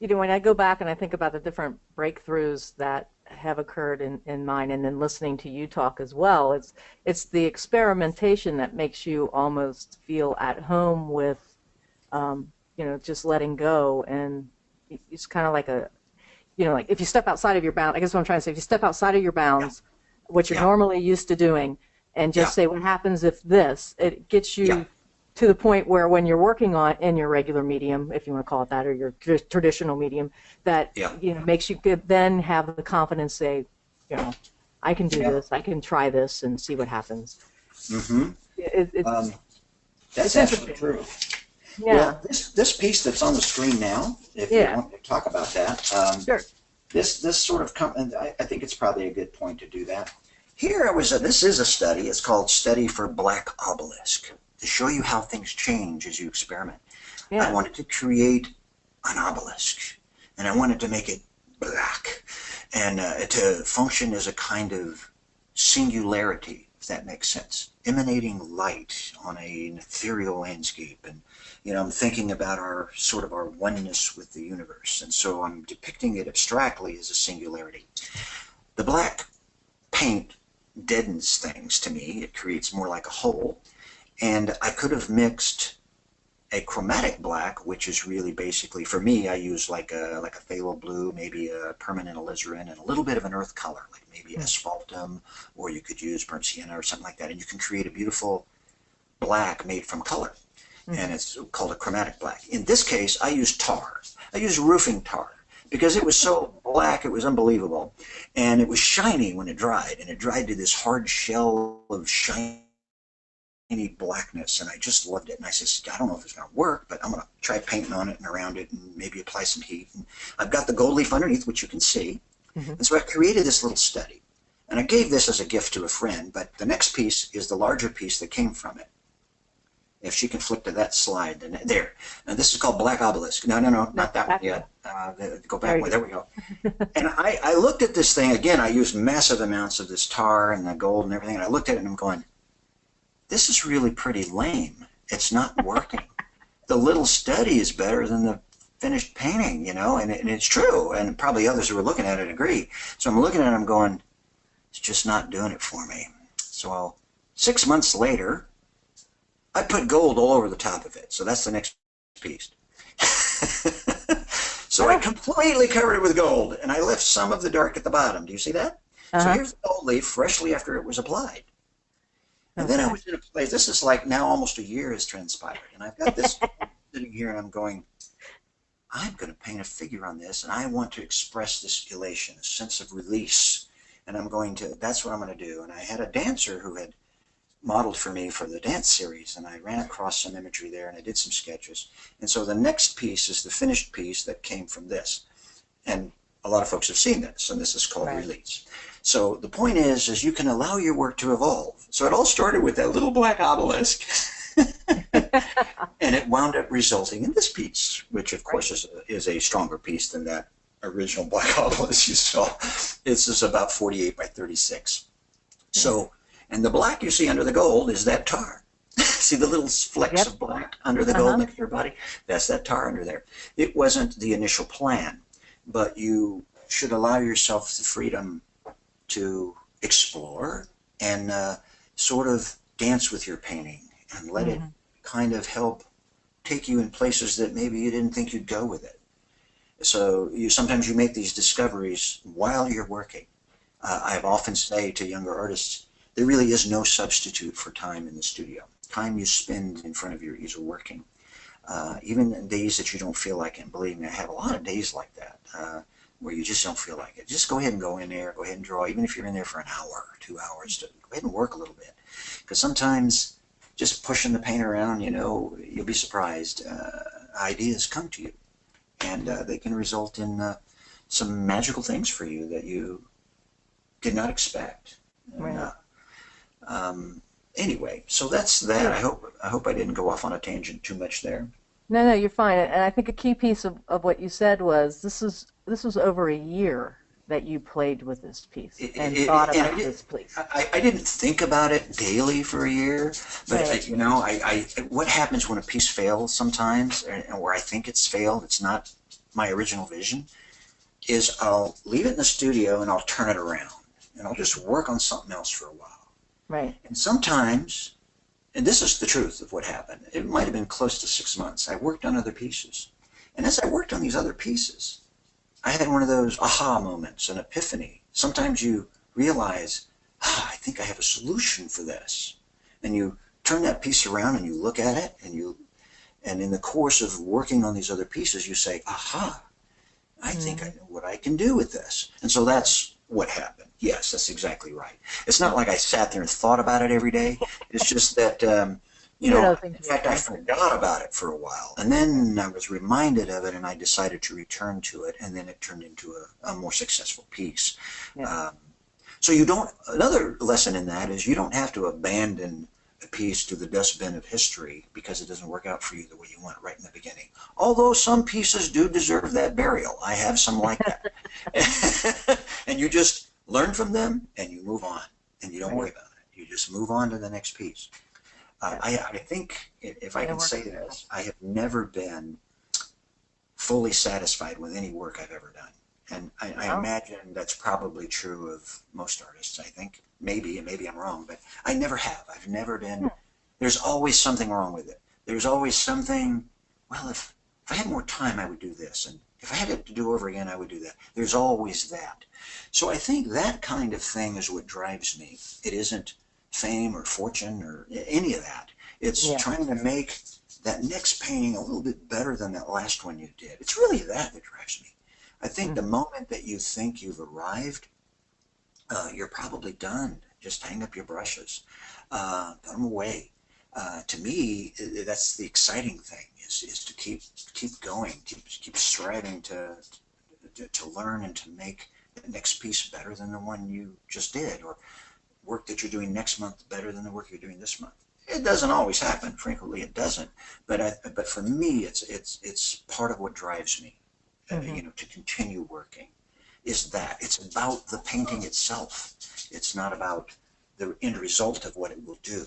S2: I go back and I think about the different breakthroughs that have occurred in mine, and then listening to you talk as well, it's the experimentation that makes you almost feel at home with just letting go, and it's kind of like like if you step outside of your bounds, I guess what I'm trying to say, if you step outside of your bounds, what you're normally used to doing, and just say, what happens if this, it gets you to the point where when you're working in your regular medium, if you want to call it that, or your traditional medium, that, makes you then have the confidence, say, I can do this, I can try this and see what happens.
S3: Mm-hmm. That's
S2: it's
S3: absolutely true.
S2: Yeah.
S3: Well, this piece that's on the screen now, if you want to talk about that,
S2: sure.
S3: This sort of, I think it's probably a good point to do that. Here this is a study. It's called Study for Black Obelisk, to show you how things change as you experiment. Yeah. I wanted to create an obelisk, and I wanted to make it black, and to function as a kind of singularity, if that makes sense, emanating light on an ethereal landscape. And I'm thinking about our oneness with the universe, and so I'm depicting it abstractly as a singularity. The black paint deadens things to me. It creates more like a whole, and I could have mixed a chromatic black, which is really basically, for me, I use like a phthalo blue, maybe a permanent alizarin, and a little bit of an earth color, like maybe asphaltum, or you could use burnt sienna or something like that, and you can create a beautiful black made from color. And it's called a chromatic black. In this case, I used tar. I used roofing tar because it was so black, it was unbelievable. And it was shiny when it dried, and it dried to this hard shell of shiny blackness, and I just loved it. And I said, I don't know if it's going to work, but I'm going to try painting on it and around it and maybe apply some heat. And I've got the gold leaf underneath, which you can see. And so I created this little study. And I gave this as a gift to a friend, but the next piece is the larger piece that came from it. If she can flip to that slide, then there. And this is called Black Obelisk. No, not that one yet. Go back one. There we go. And I looked at this thing. Again, I used massive amounts of this tar and the gold and everything. And I looked at it and I'm going, this is really pretty lame. It's not working. The little study is better than the finished painting, and it's true. And probably others who are looking at it agree. So I'm looking at it and I'm going, it's just not doing it for me. So 6 months later, I put gold all over the top of it. So that's the next piece. So I completely covered it with gold, and I left some of the dark at the bottom. Do you see that? So here's the gold leaf freshly after it was applied. And then I was in a place, this is like now almost a year has transpired, and I've got this sitting here, and I'm going, I'm going to paint a figure on this, and I want to express this elation, a sense of release. And that's what I'm going to do. And I had a dancer who had modeled for me for the dance series, and I ran across some imagery there, and I did some sketches. And so the next piece is the finished piece that came from this. And a lot of folks have seen this, and this is called Release. So the point is you can allow your work to evolve. So it all started with that little black obelisk, and it wound up resulting in this piece, which of course is a stronger piece than that original black obelisk you saw. This is about 48 by 36. So, and the black you see under the gold is that tar. See the little flecks of black under the gold next to your body? That's that tar under there. It wasn't the initial plan, but you should allow yourself the freedom to explore and sort of dance with your painting and let it kind of help take you in places that maybe you didn't think you'd go with it. So sometimes you make these discoveries while you're working. I've often say to younger artists, there really is no substitute for time in the studio. Time you spend in front of your easel working. Even days that you don't feel like it. And believe me, I have a lot of days like that where you just don't feel like it. Just go ahead and go in there, go ahead and draw, even if you're in there for an hour or 2 hours, go ahead and work a little bit. Because sometimes just pushing the paint around, you'll be surprised. Ideas come to you, and they can result in some magical things for you that you did not expect. And, anyway, so that's that. I hope I didn't go off on a tangent too much there.
S2: No, you're fine. And I think a key piece of what you said was this was over a year that you played with this piece and thought about this piece.
S3: I didn't think about it daily for a year, but what happens when a piece fails sometimes, and where I think it's failed, it's not my original vision, is I'll leave it in the studio and I'll turn it around and I'll just work on something else for a while.
S2: Right.
S3: And sometimes and this is the truth of what happened. It might have been close to 6 months. I worked on other pieces. And as I worked on these other pieces, I had one of those aha moments, an epiphany. Sometimes you realize, I think I have a solution for this. And you turn that piece around and you look at it, and in the course of working on these other pieces, you say, aha, I think I know what I can do with this. And so that's what happened. Yes, that's exactly right. It's not like I sat there and thought about it every day. It's just that, in fact, I forgot about it for a while. And then I was reminded of it, and I decided to return to it, and then it turned into a more successful piece. Yeah. So another lesson in that is you don't have to abandon a piece to the dustbin of history because it doesn't work out for you the way you want it right in the beginning. Although some pieces do deserve that burial. I have some like that. And you just learn from them and you move on and you don't worry about it. You just move on to the next piece. I think, if I can say this, I have never been fully satisfied with any work I've ever done. And I imagine that's probably true of most artists, I think. Maybe I'm wrong, but I never have. I've never been. There's always something wrong with it. There's always something, well, if I had more time, I would do this. And if I had it to do over again, I would do that. There's always that. So I think that kind of thing is what drives me. It isn't fame or fortune or any of that. It's trying to make that next painting a little bit better than that last one you did. It's really that drives me. I think the moment that you think you've arrived, you're probably done. Just hang up your brushes, put them away. To me, that's the exciting thing: is to keep going, keep striving to learn and to make the next piece better than the one you just did, or work that you're doing next month better than the work you're doing this month. It doesn't always happen. Frequently, it doesn't. But for me, it's part of what drives me. To continue working, is that it's about the painting itself. It's not about the end result of what it will do.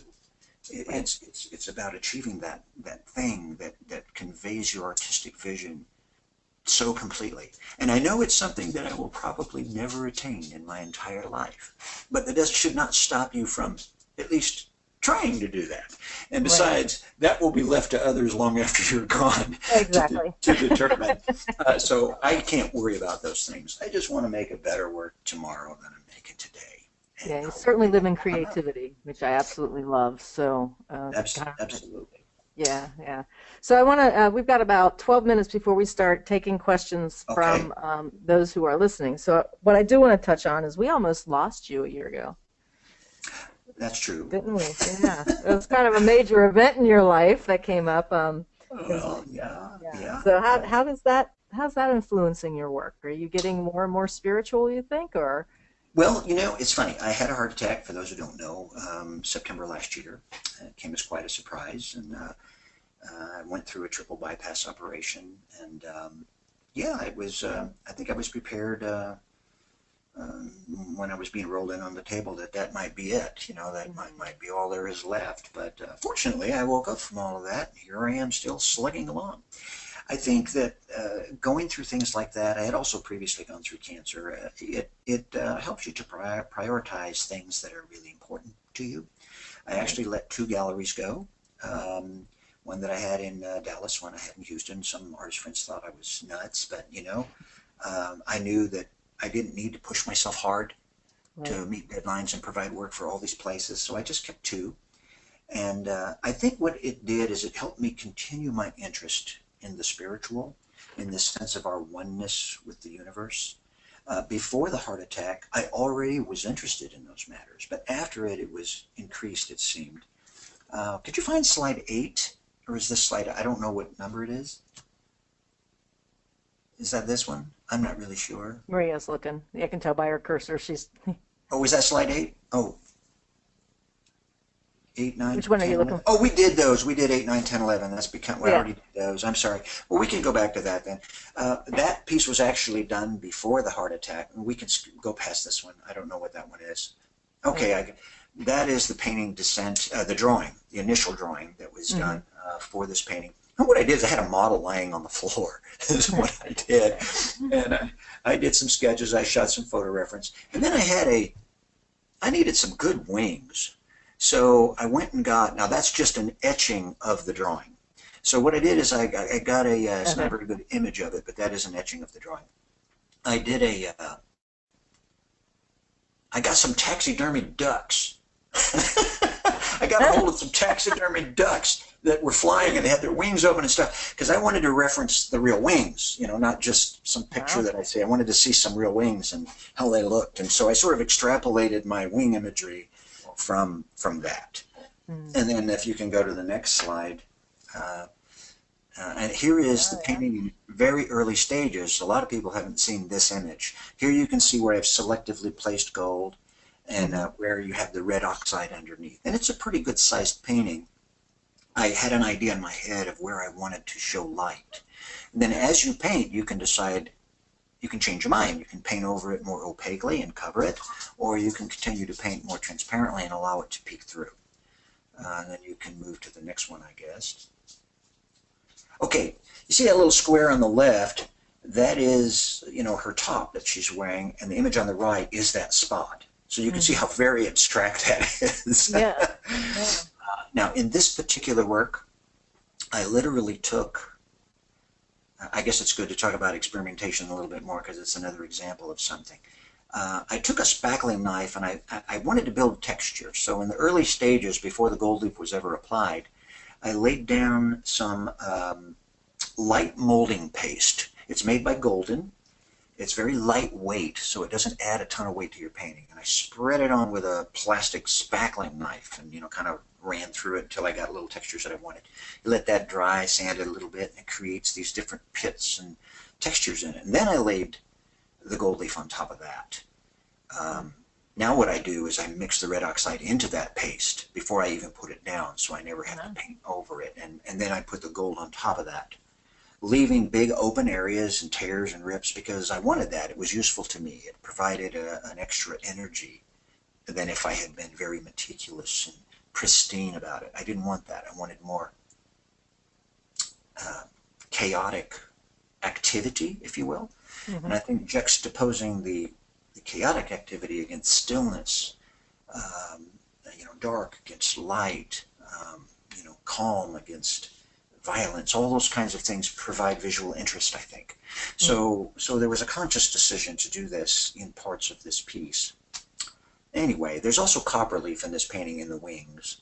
S3: It's about achieving that thing that conveys your artistic vision so completely. And I know it's something that I will probably never attain in my entire life, but that should not stop you from at least trying to do that. And besides, that will be left to others long after you're gone to determine. So I can't worry about those things. I just want to make a better work tomorrow than I'm making today. And
S2: you certainly live in creativity, which I absolutely love. So
S3: absolutely.
S2: Yeah. So I want to, we've got about 12 minutes before we start taking questions from those who are listening. So what I do want to touch on is we almost lost you a year ago.
S3: That's true.
S2: Didn't we? Yeah. It was kind of a major event in your life that came up.
S3: Yeah.
S2: So how's that influencing your work? Are you getting more and more spiritual, you think, or?
S3: Well, it's funny. I had a heart attack, for those who don't know, September last year. It came as quite a surprise, and I went through a triple bypass operation, and it was. I think I was prepared when I was being rolled in on the table that might be it. That might be all there is left. But fortunately, I woke up from all of that, and here I am still slugging along. I think that going through things like that, I had also previously gone through cancer. It helps you to prioritize things that are really important to you. I actually let 2 galleries go. One that I had in Dallas, one I had in Houston. Some artist friends thought I was nuts, but I knew that I didn't need to push myself hard to meet deadlines and provide work for all these places, so I just kept 2. And I think what it did is it helped me continue my interest in the spiritual, in this sense of our oneness with the universe. Before the heart attack, I already was interested in those matters, but after it was increased, it seemed. Could you find slide 8? Or is this slide, I don't know what number it is. Is that this one? I'm not really sure.
S2: Maria's looking. I can tell by her cursor. She's.
S3: Oh, is that slide 8? Oh. 8, 9,
S2: Which one
S3: 10,
S2: are you looking for?
S3: Oh, we did those. We did 8, 9, 10, 11. That's become, we already did those. I'm sorry. Well, we can go back to that then. That piece was actually done before the heart attack. We can go past this one. I don't know what that one is. Okay, that is the painting Descent, the drawing, the initial drawing that was done for this painting. And what I did is I had a model laying on the floor. Is what I did. And I did some sketches. I shot some photo reference. And then I needed some good wings. So I went and got, now that's just an etching of the drawing. So what I did is I got a, it's not a very good image of it, but that is an etching of the drawing. I did a, I got some taxidermy ducks. I got a hold of some taxidermy ducks that were flying and they had their wings open and stuff, because I wanted to reference the real wings, you know, not just some picture that I see. I wanted to see some real wings and how they looked. And so I sort of extrapolated my wing imagery from that. And then if you can go to the next slide, and here is the painting in very early stages. A lot of people haven't seen this image. Here you can see where I've selectively placed gold and where you have the red oxide underneath. And it's a pretty good sized painting. I had an idea in my head of where I wanted to show light. And then as you paint, you can decide, you can change your mind. You can paint over it more opaquely and cover it, or you can continue to paint more transparently and allow it to peek through. And then you can move to the next one, I guess. Okay, you see that little square on the left? That is, you know, her top that she's wearing, and the image on the right is that spot. So you can see how very abstract that is.
S2: Yeah.
S3: Now, in this particular work, I literally took, I guess it's good to talk about experimentation a little bit more because it's another example of something. I took a spackling knife and I wanted to build texture. So in the early stages, before the gold leaf was ever applied, I laid down some light molding paste. It's made by Golden. It's very lightweight, so it doesn't add a ton of weight to your painting. And I spread it on with a plastic spackling knife and, you know, kind of ran through it until I got little textures that I wanted. You let that dry, sand it a little bit, and it creates these different pits and textures in it. And then I laid the gold leaf on top of that. Now what I do is I mix the red oxide into that paste before I even put it down, so I never have to paint over it. And then I put the gold on top of that, leaving big open areas and tears and rips because I wanted that. It was useful to me. It provided an extra energy than if I had been very meticulous and pristine about it. I didn't want that. I wanted more chaotic activity, if you will. And I think juxtaposing the chaotic activity against stillness, you know, dark against light, you know, calm against violence, all those kinds of things provide visual interest, I think. So there was a conscious decision to do this in parts of this piece. Anyway, there's also copperleaf in this painting in the wings.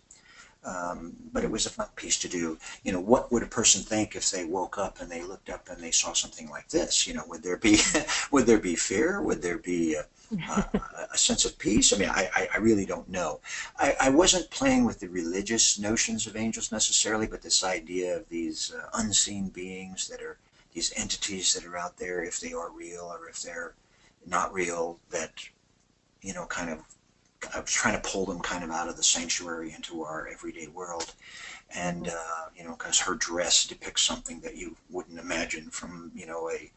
S3: But it was a fun piece to do. You know, what would a person think if they woke up and they looked up and they saw something like this? You know, would there be fear? Would there be a sense of peace? I mean, I really don't know. I wasn't playing with the religious notions of angels necessarily, but this idea of these unseen beings that are these entities that are out there, if they are real or if they're not real, that, you know, kind of, I was trying to pull them kind of out of the sanctuary into our everyday world. And, you know, because her dress depicts something that you wouldn't imagine from, you know, a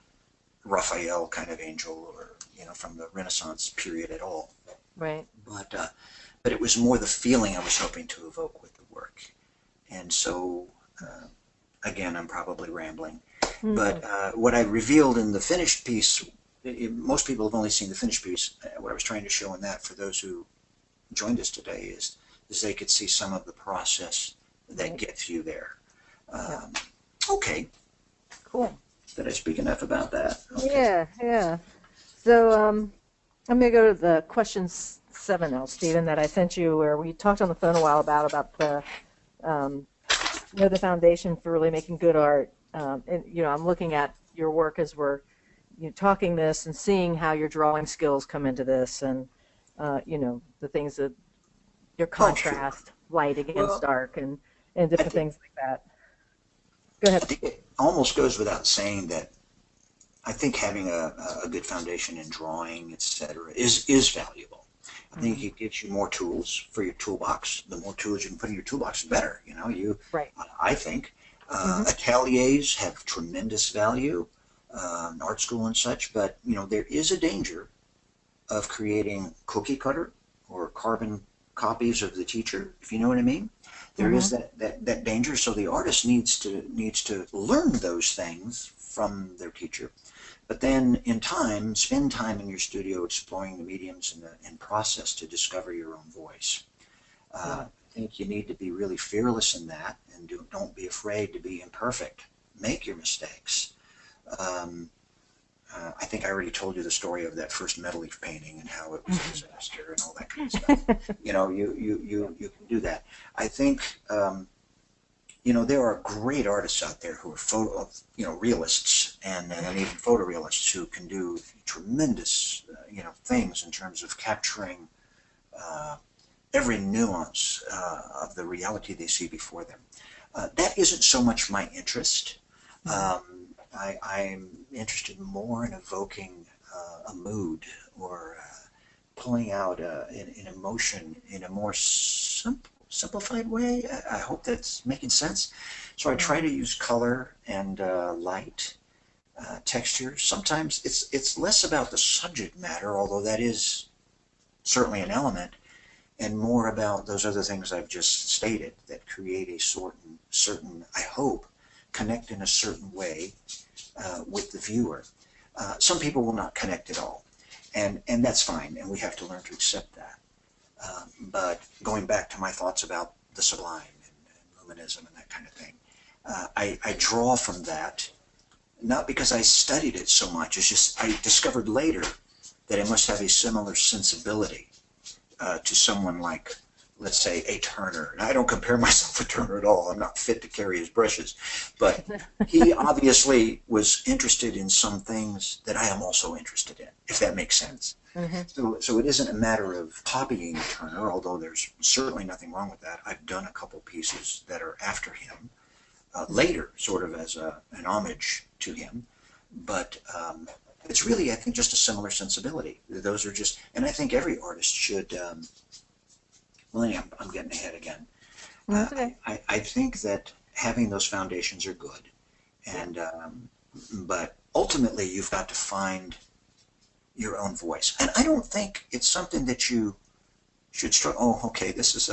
S3: Raphael kind of angel or, you know, from the Renaissance period at all.
S2: Right.
S3: But it was more the feeling I was hoping to evoke with the work. And so, again, I'm probably rambling. But what I revealed in the finished piece, most people have only seen the finished piece. What I was trying to show in that for those who joined us today is they could see some of the process that gets you there. Okay.
S2: Cool.
S3: Did I speak enough about that?
S2: Okay. Yeah. So I'm going to go to the question 7 now, Stephen, that I sent you, where we talked on the phone a while about the you know, the foundation for really making good art. And you know, I'm looking at your work as we're talking this and seeing how your drawing skills come into this, and you know, the things that your contrast, light against dark, and different things like that. Go ahead.
S3: I think it almost goes without saying that I think having a good foundation in drawing, etc., is valuable. I think it gives you more tools for your toolbox. The more tools you can put in your toolbox, the better. You know, I think ateliers have tremendous value. Art school and such, but you know, there is a danger of creating cookie cutter or carbon copies of the teacher, if you know what I mean. There is that danger, so the artist needs to learn those things from their teacher, but then in time, spend time in your studio exploring the mediums and process to discover your own voice. I think you need to be really fearless in that, and don't be afraid to be imperfect. Make your mistakes. I think I already told you the story of that first metal leaf painting and how it was a disaster and all that kind of stuff. You know, you can do that. I think, you know, there are great artists out there who are realists and even photorealists who can do tremendous, things in terms of capturing every nuance of the reality they see before them. That isn't so much my interest. I'm interested more in evoking a mood or pulling out an emotion in a more simplified way. I hope that's making sense. So I try to use color and light, texture. Sometimes it's less about the subject matter, although that is certainly an element, and more about those other things I've just stated that create a certain, I hope, connect in a certain way with the viewer. Some people will not connect at all, and that's fine, and we have to learn to accept that. But going back to my thoughts about the Sublime and luminism and that kind of thing, I draw from that, not because I studied it so much, it's just I discovered later that I must have a similar sensibility to someone like, let's say, a Turner. And I don't compare myself to Turner at all. I'm not fit to carry his brushes. But he obviously was interested in some things that I am also interested in, if that makes sense. So it isn't a matter of copying Turner, although there's certainly nothing wrong with that. I've done a couple pieces that are after him, later, sort of as an homage to him. But it's really, I think, just a similar sensibility. Those are just, and I think every artist should, well, anyway, I'm getting ahead again.
S2: Okay.
S3: I think that having those foundations are good, and but ultimately you've got to find your own voice. And I don't think it's something that you should struggle. Oh, okay, this is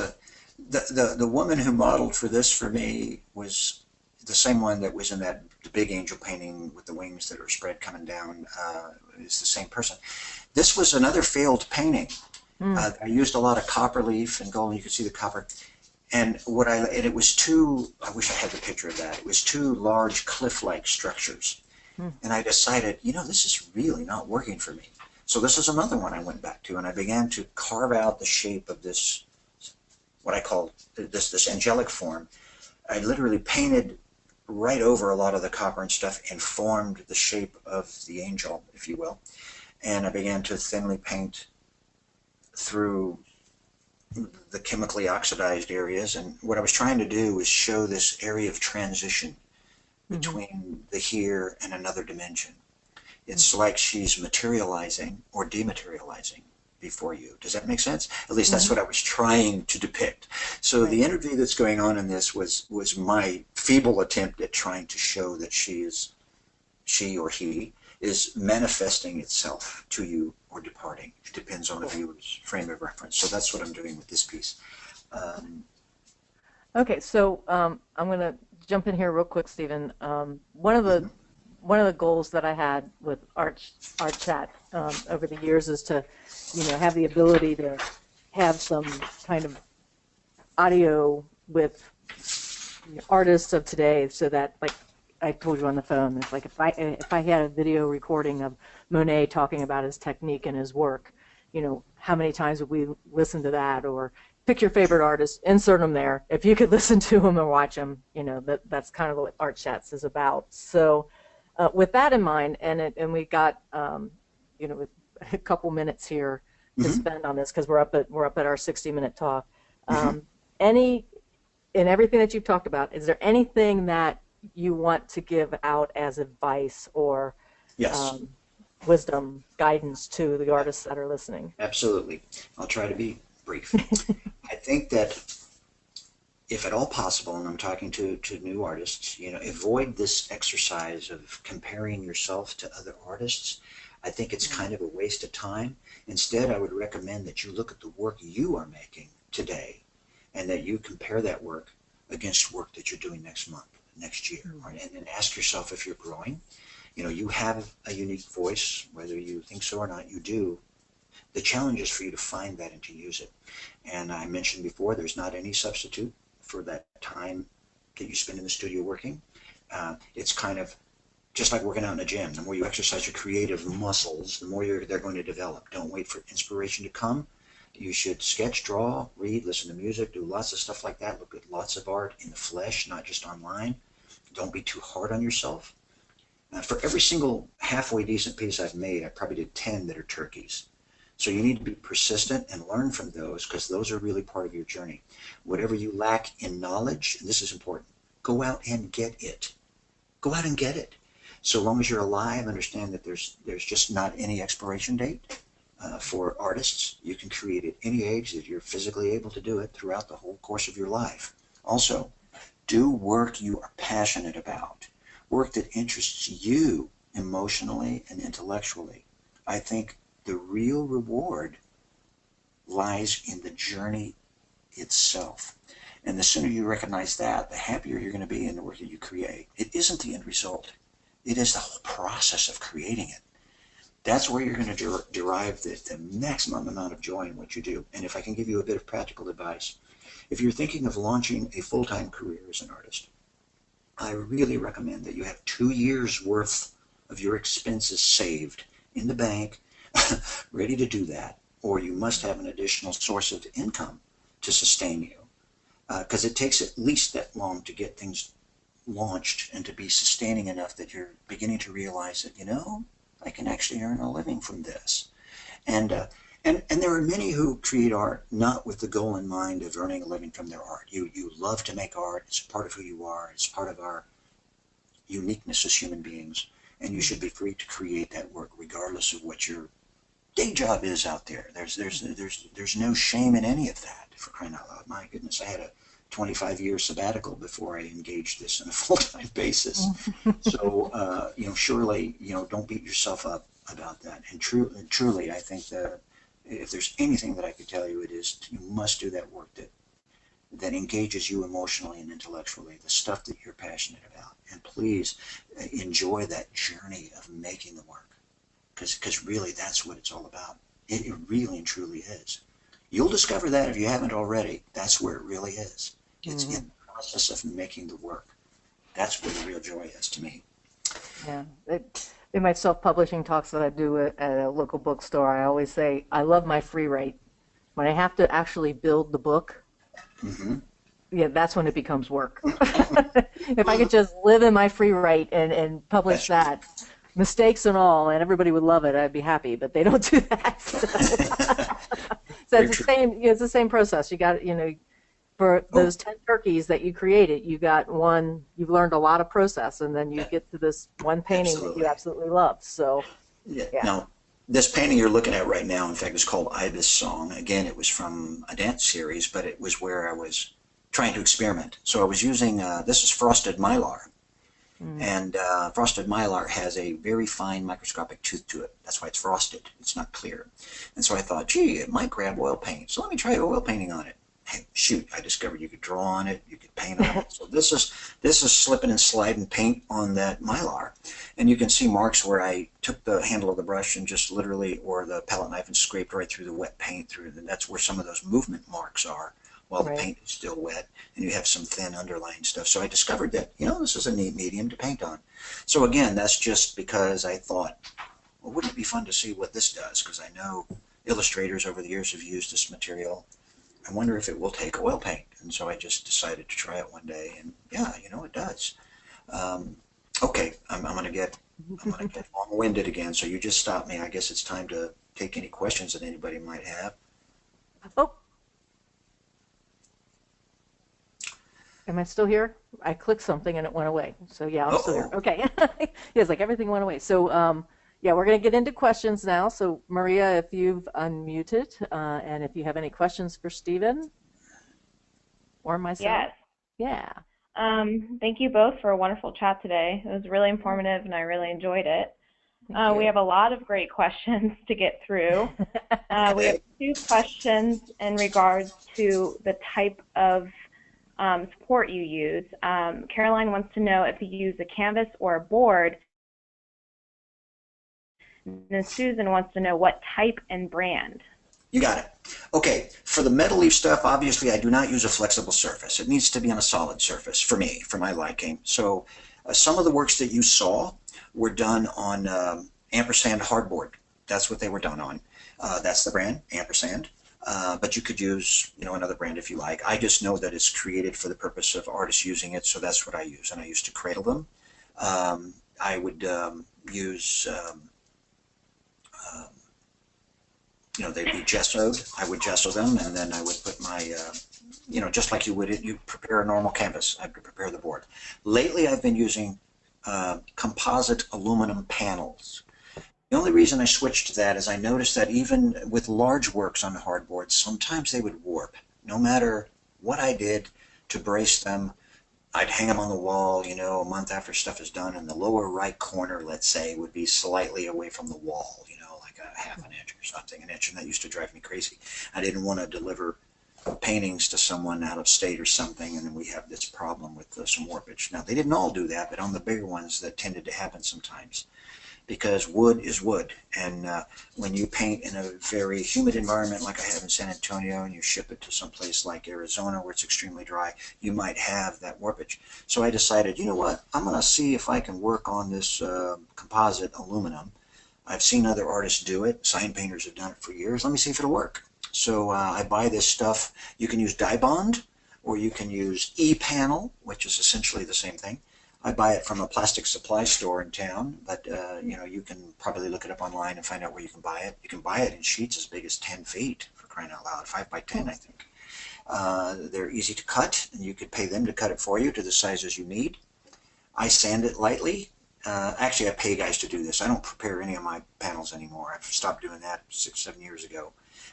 S3: the woman who modeled for this for me was the same one that was in the big angel painting with the wings that are spread coming down. Is the same person. This was another failed painting. I used a lot of copper leaf and gold. You could see the copper. And it was I wish I had the picture of that. It was two large cliff-like structures. And I decided, this is really not working for me. So this is another one I went back to, and I began to carve out the shape of this, what I call this angelic form. I literally painted right over a lot of the copper and stuff and formed the shape of the angel, if you will. And I began to thinly paint through the chemically oxidized areas, and what I was trying to do was show this area of transition between the here and another dimension. It's like she's materializing or dematerializing before you. Does that make sense? At least that's what I was trying to depict. So the energy that's going on in this was my feeble attempt at trying to show that she or he is manifesting itself to you or departing. It depends on the viewer's frame of reference. So that's what I'm doing with this piece.
S2: Okay, so I'm going to jump in here real quick, Stephen. One of the goals that I had with Art Chat over the years is to, have the ability to have some kind of audio with artists of today, so that, like I told you on the phone, it's like if I had a video recording of Monet talking about his technique and his work, how many times would we listen to that? Or pick your favorite artist, insert them there. If you could listen to them or watch them, that's kind of what Art Chats is about. So with that in mind, and we got a couple minutes here to spend on this because we're up at our 60-minute talk. In everything that you've talked about, is there anything that you want to give out as advice or wisdom, guidance to the artists that are listening?
S3: Absolutely. I'll try to be brief. I think that if at all possible, and I'm talking to new artists, avoid this exercise of comparing yourself to other artists. I think it's kind of a waste of time. Instead, I would recommend that you look at the work you are making today and that you compare that work against work that you're doing next month, next year, right? And then ask yourself if you're growing. You have a unique voice, whether you think so or not, you do. The challenge is for you to find that and to use it. And I mentioned before, there's not any substitute for that time that you spend in the studio working. It's kind of just like working out in a gym. The more you exercise your creative muscles, the more they're going to develop. Don't wait for inspiration to come. You should sketch, draw, read, listen to music, do lots of stuff like that. Look at lots of art in the flesh, not just online. Don't be too hard on yourself. For every single halfway decent piece I've made, I probably did 10 that are turkeys. So you need to be persistent and learn from those, because those are really part of your journey. Whatever you lack in knowledge, and this is important, go out and get it. Go out and get it. So long as you're alive, understand that there's just not any expiration date for artists. You can create at any age that you're physically able to do it throughout the whole course of your life. Also, do work you are passionate about. Work that interests you emotionally and intellectually. I think the real reward lies in the journey itself. And the sooner you recognize that, the happier you're going to be in the work that you create. It isn't the end result. It is the whole process of creating it. That's where you're going to derive the maximum amount of joy in what you do. And if I can give you a bit of practical advice, if you're thinking of launching a full-time career as an artist, I really recommend that you have 2 years worth of your expenses saved in the bank, ready to do that, or you must have an additional source of income to sustain you. Because it takes at least that long to get things launched and to be sustaining enough that you're beginning to realize that, you know, I can actually earn a living from this. And there are many who create art not with the goal in mind of earning a living from their art. You love to make art. It's part of who you are. It's part of our uniqueness as human beings. And you should be free to create that work regardless of what your day job is out there. There's no shame in any of that, for crying out loud. My goodness, I had a 25-year sabbatical before I engaged this on a full-time basis. So, surely, don't beat yourself up about that. And truly, I think that if there's anything that I could tell you, it is you must do that work that engages you emotionally and intellectually, the stuff that you're passionate about. And please enjoy that journey of making the work, because really that's what it's all about. It really and truly is. You'll discover that if you haven't already. That's where it really is. It's in the process of making the work. That's where the real joy is to me.
S2: Yeah. In my self-publishing talks that I do at a local bookstore, I always say, I love my free write. When I have to actually build the book, yeah, that's when it becomes work. If I could just live in my free write and publish that, mistakes and all, and everybody would love it, I'd be happy, but they don't do that. So it's the same, it's the same process. You got, for those 10 turkeys that you created, you got one, you've learned a lot of process, and then you get to this one painting that you absolutely love. So,
S3: yeah. Now, this painting you're looking at right now, in fact, is called Ibis Song. Again, it was from a dance series, but it was where I was trying to experiment. So I was using, this is frosted mylar. And frosted mylar has a very fine microscopic tooth to it. That's why it's frosted. It's not clear. And so I thought, gee, it might grab oil paint. So let me try oil painting on it. Hey, shoot, I discovered you could draw on it, you could paint on it. So this is slipping and sliding paint on that mylar. And you can see marks where I took the handle of the brush and just literally, or the palette knife, and scraped right through the wet paint through. And that's where some of those movement marks are while the paint is still wet, and you have some thin underlying stuff. So I discovered that, this is a neat medium to paint on. So again, that's just because I thought, well, wouldn't it be fun to see what this does? Because I know illustrators over the years have used this material. I wonder if it will take oil paint. And so I just decided to try it one day, and yeah, it does. Okay, I'm gonna get long-winded again, so you just stop me. I guess it's time to take any questions that anybody might have.
S2: Oh. Am I still here? I clicked something and it went away. So yeah, I'm still here. Okay. Yeah, it's like everything went away. So yeah, we're going to get into questions now. So Maria, if you've unmuted, and if you have any questions for Stephen or myself.
S1: Yes.
S2: Yeah.
S1: Thank you both for a wonderful chat today. It was really informative and I really enjoyed it. We have a lot of great questions to get through. We have 2 questions in regards to the type of support you use. Caroline wants to know if you use a canvas or a board, And then Susan wants to know what type and brand.
S3: You got it. Okay, for the metal leaf stuff, obviously I do not use a flexible surface. It needs to be on a solid surface for me, for my liking. So some of the works that you saw were done on ampersand hardboard. That's what they were done on. That's the brand, ampersand. But you could use, another brand if you like. I just know that it's created for the purpose of artists using it, so that's what I use. And I used to cradle them. I would use... they'd be gessoed. I would gesso them, and then I would put my, just like you prepare a normal canvas. I would prepare the board. Lately, I've been using composite aluminum panels. The only reason I switched to that is I noticed that even with large works on hardboard, sometimes they would warp. No matter what I did to brace them, I'd hang them on the wall, a month after stuff is done, and the lower right corner, let's say, would be slightly away from the wall, like a half an inch or something, an inch, and that used to drive me crazy. I didn't want to deliver paintings to someone out of state or something, and then we have this problem with some warpage. Now, they didn't all do that, but on the bigger ones, that tended to happen sometimes, because wood is wood, and when you paint in a very humid environment like I have in San Antonio, and you ship it to some place like Arizona where it's extremely dry, you might have that warpage. So I decided, you know what, I'm going to see if I can work on this composite aluminum. I've seen other artists do it. Sign painters have done it for years. Let me see if it'll work. So I buy this stuff. You can use dye bond, or you can use e-panel, which is essentially the same thing. I buy it from a plastic supply store in town, but you can probably look it up online and find out where you can buy it. You can buy it in sheets as big as 10 feet, for crying out loud, 5 by 10, I think. They're easy to cut, and you could pay them to cut it for you to the sizes you need. I sand it lightly. Actually, I pay guys to do this. I don't prepare any of my panels anymore. I've stopped doing that 6-7 years ago.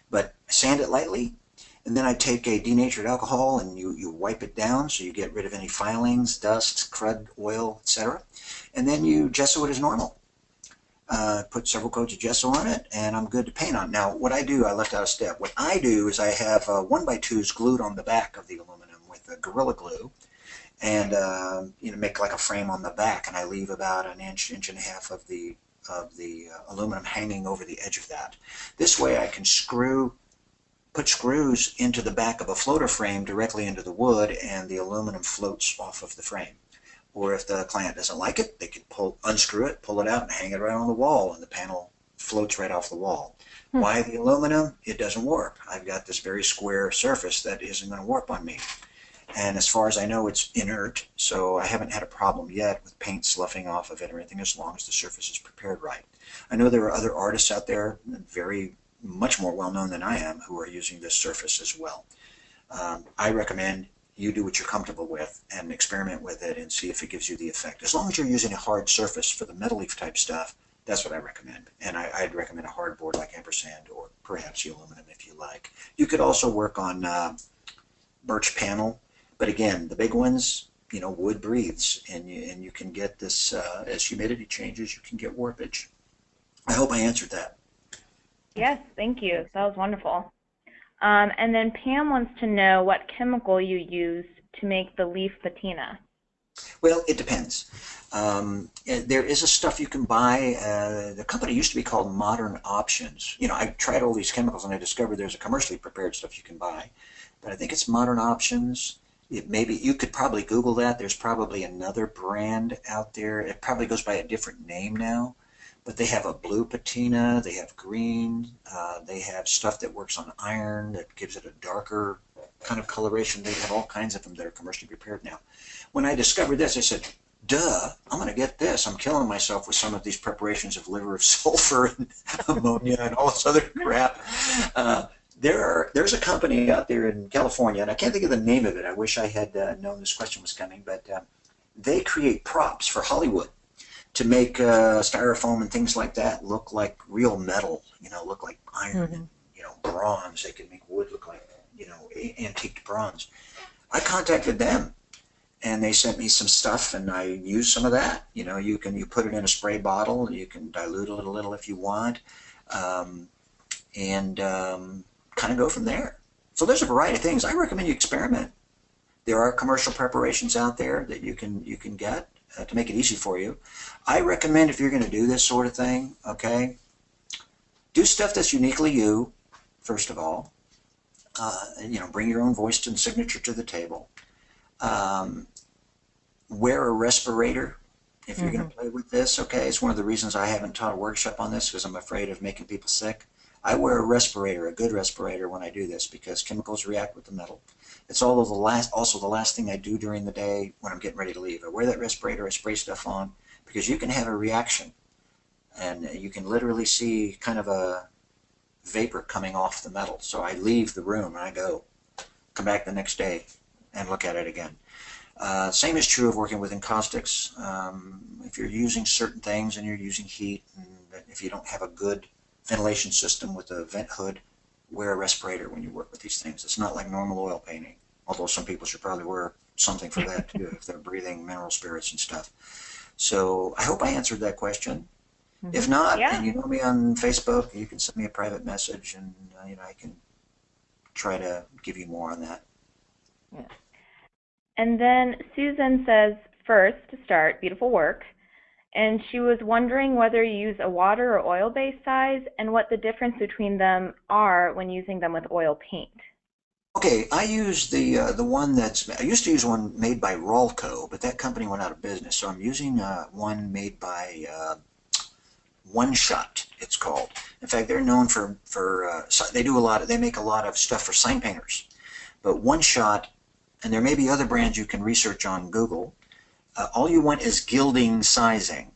S3: But sand it lightly, and then I take a denatured alcohol and you wipe it down so you get rid of any filings, dust, crud, oil, etc. And then you gesso it as normal. Put several coats of gesso on it, and I'm good to paint on. Now, what I do, I left out a step. What I do is I have 1x2s glued on the back of the aluminum with Gorilla Glue, and make like a frame on the back, and I leave about an inch and a half of the aluminum hanging over the edge of that. This way I can put screws into the back of a floater frame directly into the wood, and the aluminum floats off of the frame. Or if the client doesn't like it, they can unscrew it, pull it out, and hang it right on the wall, and the panel floats right off the wall. Why the aluminum? It doesn't warp. I've got this very square surface that isn't going to warp on me. And as far as I know, it's inert, so I haven't had a problem yet with paint sloughing off of it or anything, as long as the surface is prepared right. I know there are other artists out there, much more well-known than I am, who are using this surface as well. I recommend you do what you're comfortable with and experiment with it and see if it gives you the effect. As long as you're using a hard surface for the metal leaf type stuff, that's what I recommend. And I'd recommend a hard board like ampersand, or perhaps the aluminum if you like. You could also work on birch panel. But again, the big ones, wood breathes, and you can get this, as humidity changes, you can get warpage. I hope I answered that.
S1: Yes, thank you. That was wonderful. And then Pam wants to know what chemical you use to make the leaf patina.
S3: Well, it depends. There is a stuff you can buy. The company used to be called Modern Options. I tried all these chemicals, and I discovered there's a commercially prepared stuff you can buy. But I think it's Modern Options. Maybe you could probably Google that. There's probably another brand out there. It probably goes by a different name now, but they have a blue patina, they have green, they have stuff that works on iron that gives it a darker kind of coloration. They have all kinds of them that are commercially prepared now. When I discovered this, I said, duh, I'm going to get this. I'm killing myself with some of these preparations of liver of sulfur and ammonia and all this other crap. There's a company out there in California, and I can't think of the name of it. I wish I had known this question was coming, but they create props for Hollywood to make styrofoam and things like that look like real metal, look like iron and, bronze. They can make wood look like, antiqued bronze. I contacted them, and they sent me some stuff, and I used some of that. You put it in a spray bottle, you can dilute it a little if you want, and kind of go from there. So there's a variety of things. I recommend you experiment. There are commercial preparations out there that you can get to make it easy for you. I recommend, if you're going to do this sort of thing, okay, do stuff that's uniquely you, first of all. You know, bring your own voice and signature to the table. Wear a respirator if you're going to play with this, okay? It's one of the reasons I haven't taught a workshop on this, because I'm afraid of making people sick. I wear a respirator, a good respirator, when I do this, because chemicals react with the metal. It's also the last thing I do during the day when I'm getting ready to leave. I wear that respirator, I spray stuff on, because you can have a reaction, and you can literally see kind of a vapor coming off the metal. So I leave the room and I come back the next day and look at it again. Same is true of working with encaustics. If you're using certain things and you're using heat, and if you don't have a good ventilation system with a vent hood, wear a respirator when you work with these things. It's not like normal oil painting, although some people should probably wear something for that too if they're breathing mineral spirits and stuff. So I hope I answered that question. If not, and you know me on Facebook, you can send me a private message, and you know, I can try to give you more on that.
S2: Yeah.
S1: And then Susan says, first, to start, beautiful work. And she was wondering whether you use a water or oil-based size, and what the difference between them are when using them with oil paint.
S3: Okay, I use the one I used to use one made by Rolco, but that company went out of business. So I'm using one made by One Shot, it's called. In fact, they're known for they make a lot of stuff for sign painters. But One Shot, and there may be other brands you can research on Google. All you want is gilding sizing.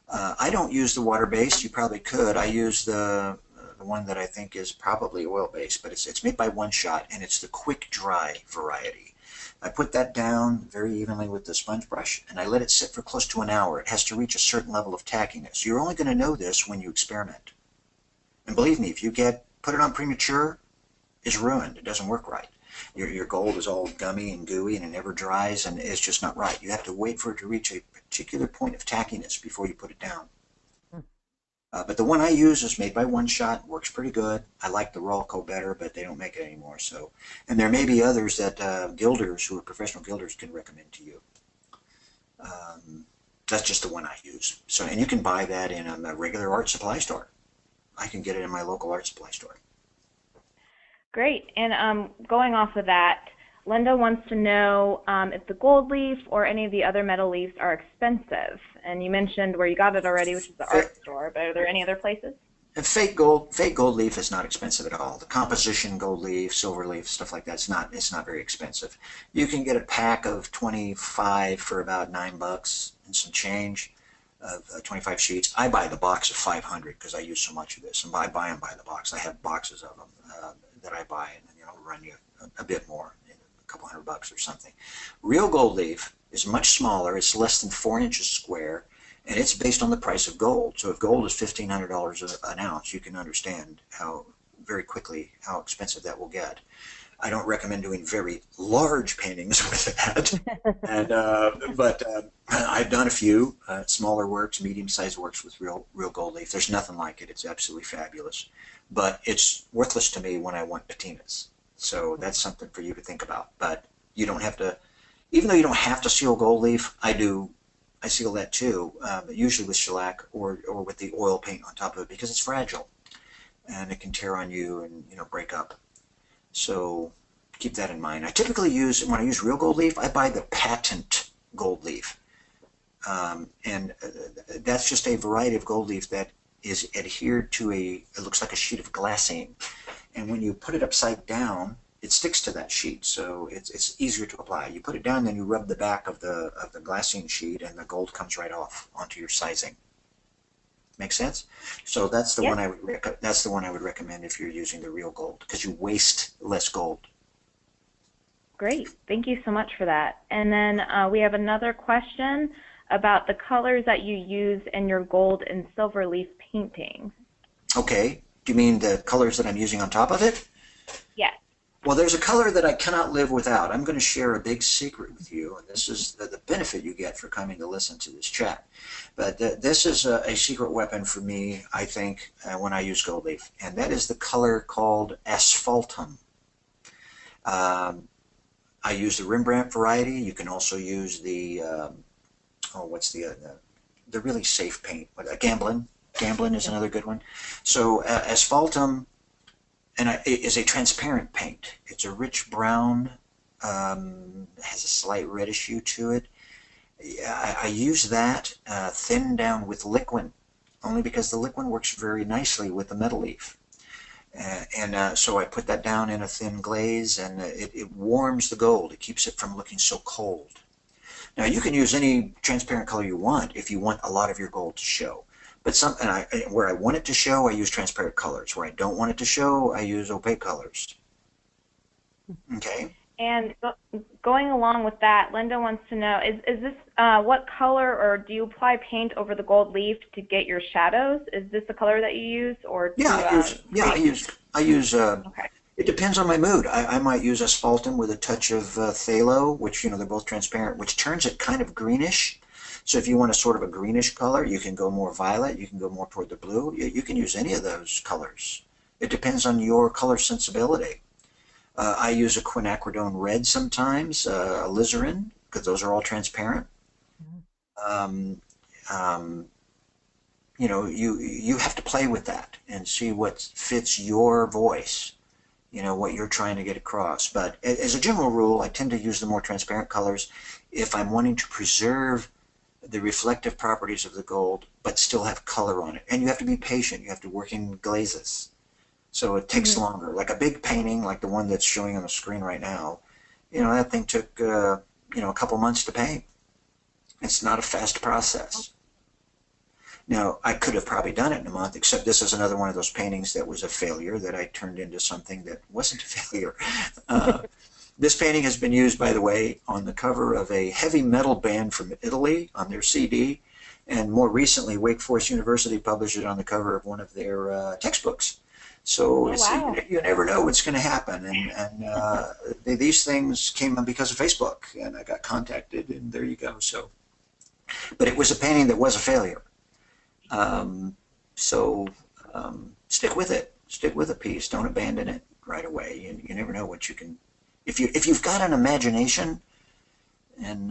S3: I don't use the water-based. You probably could. I use the one that I think is probably oil-based, but it's made by One Shot, and it's the quick dry variety. I put that down very evenly with the sponge brush, and I let it sit for close to an hour. It has to reach a certain level of tackiness. You're only going to know this when you experiment. And believe me, if you put it on premature, it's ruined. It doesn't work right. Your gold is all gummy and gooey, and it never dries, and it's just not right. You have to wait for it to reach a particular point of tackiness before you put it down. But the one I use is made by One Shot, works pretty good. I like the Rolco better, but they don't make it anymore. So, and there may be others that gilders who are professional gilders can recommend to you. That's just the one I use. So, and you can buy that in a regular art supply store. I can get it in my local art supply store.
S1: Great. And going off of that, Linda wants to know if the gold leaf or any of the other metal leaves are expensive. And you mentioned where you got it already, which is the art store, but are there any other places?
S3: And fake gold leaf is not expensive at all. The composition gold leaf, silver leaf, stuff like that, it's not very expensive. You can get a pack of 25 for about $9 and some change, of 25 sheets. I buy the box of 500 because I use so much of this, and I buy them by the box. I have boxes of them that I buy, and it'll run you a bit more, a couple $100 or something. Real gold leaf is much smaller. It's less than 4 inches square, and it's based on the price of gold. So if gold is $1,500 an ounce, you can understand very quickly how expensive that will get. I don't recommend doing very large paintings with that, but I've done a few smaller works, medium-sized works with real gold leaf. There's nothing like it. It's absolutely fabulous, but it's worthless to me when I want patinas. So that's something for you to think about. But you don't have to, even though you don't have to seal gold leaf, I do. I seal that too, usually with shellac or with the oil paint on top of it, because it's fragile and it can tear on you and break up. So keep that in mind. I typically use, when I use real gold leaf, I buy the patent gold leaf. And that's just a variety of gold leaf that is adhered to it looks like a sheet of glassine. And when you put it upside down, it sticks to that sheet, so it's easier to apply. You put it down, then you rub the back of the glassine sheet, and the gold comes right off onto your sizing. Make sense? So that's the one I would recommend if you're using the real gold, because you waste less gold.
S1: Great. Thank you so much for that. And then we have another question about the colors that you use in your gold and silver leaf paintings. Okay.
S3: Do you mean the colors that I'm using on top of it?
S1: Yes.
S3: Well, there's a color that I cannot live without. I'm going to share a big secret with you, and this is the benefit you get for coming to listen to this chat. But this is a secret weapon for me, I think, when I use gold leaf, and that is the color called asphaltum. I I use the Rembrandt variety. You can also use the, what's the really safe paint? Gamblin. Gamblin is another good one. So asphaltum is a transparent paint. It's a rich brown, has a slight reddish hue to it. I use that thinned down with liquid, only because the liquid works very nicely with the metal leaf. So I put that down in a thin glaze, and it warms the gold. It keeps it from looking so cold. Now, you can use any transparent color you want if you want a lot of your gold to show. But where I want it to show, I use transparent colors. Where I don't want it to show, I use opaque colors. Okay?
S1: And going along with that, Linda wants to know, is this what color, or do you apply paint over the gold leaf to get your shadows? Is this the color that you use, or
S3: I use
S1: okay.
S3: It depends on my mood. I might use asphaltum with a touch of phthalo, which, they're both transparent, which turns it kind of greenish. So if you want a sort of a greenish color, you can go more violet, you can go more toward the blue. You can use any of those colors. It depends on your color sensibility. I use a quinacridone red sometimes, alizarin, because those are all transparent. You have to play with that and see what fits your voice, what you're trying to get across. But as a general rule, I tend to use the more transparent colors if I'm wanting to preserve the reflective properties of the gold, but still have color on it. And you have to be patient. You have to work in glazes. So it takes longer. Like a big painting, like the one that's showing on the screen right now, that thing took, a couple months to paint. It's not a fast process. Now, I could have probably done it in a month, except this is another one of those paintings that was a failure that I turned into something that wasn't a failure. This painting has been used, by the way, on the cover of a heavy metal band from Italy on their CD, and more recently, Wake Forest University published it on the cover of one of their textbooks. So you never know what's going to happen, and these things came up because of Facebook, and I got contacted, and there you go. So, but it was a painting that was a failure. Stick with it. Stick with a piece. Don't abandon it right away. You never know what you can. If you've got an imagination, and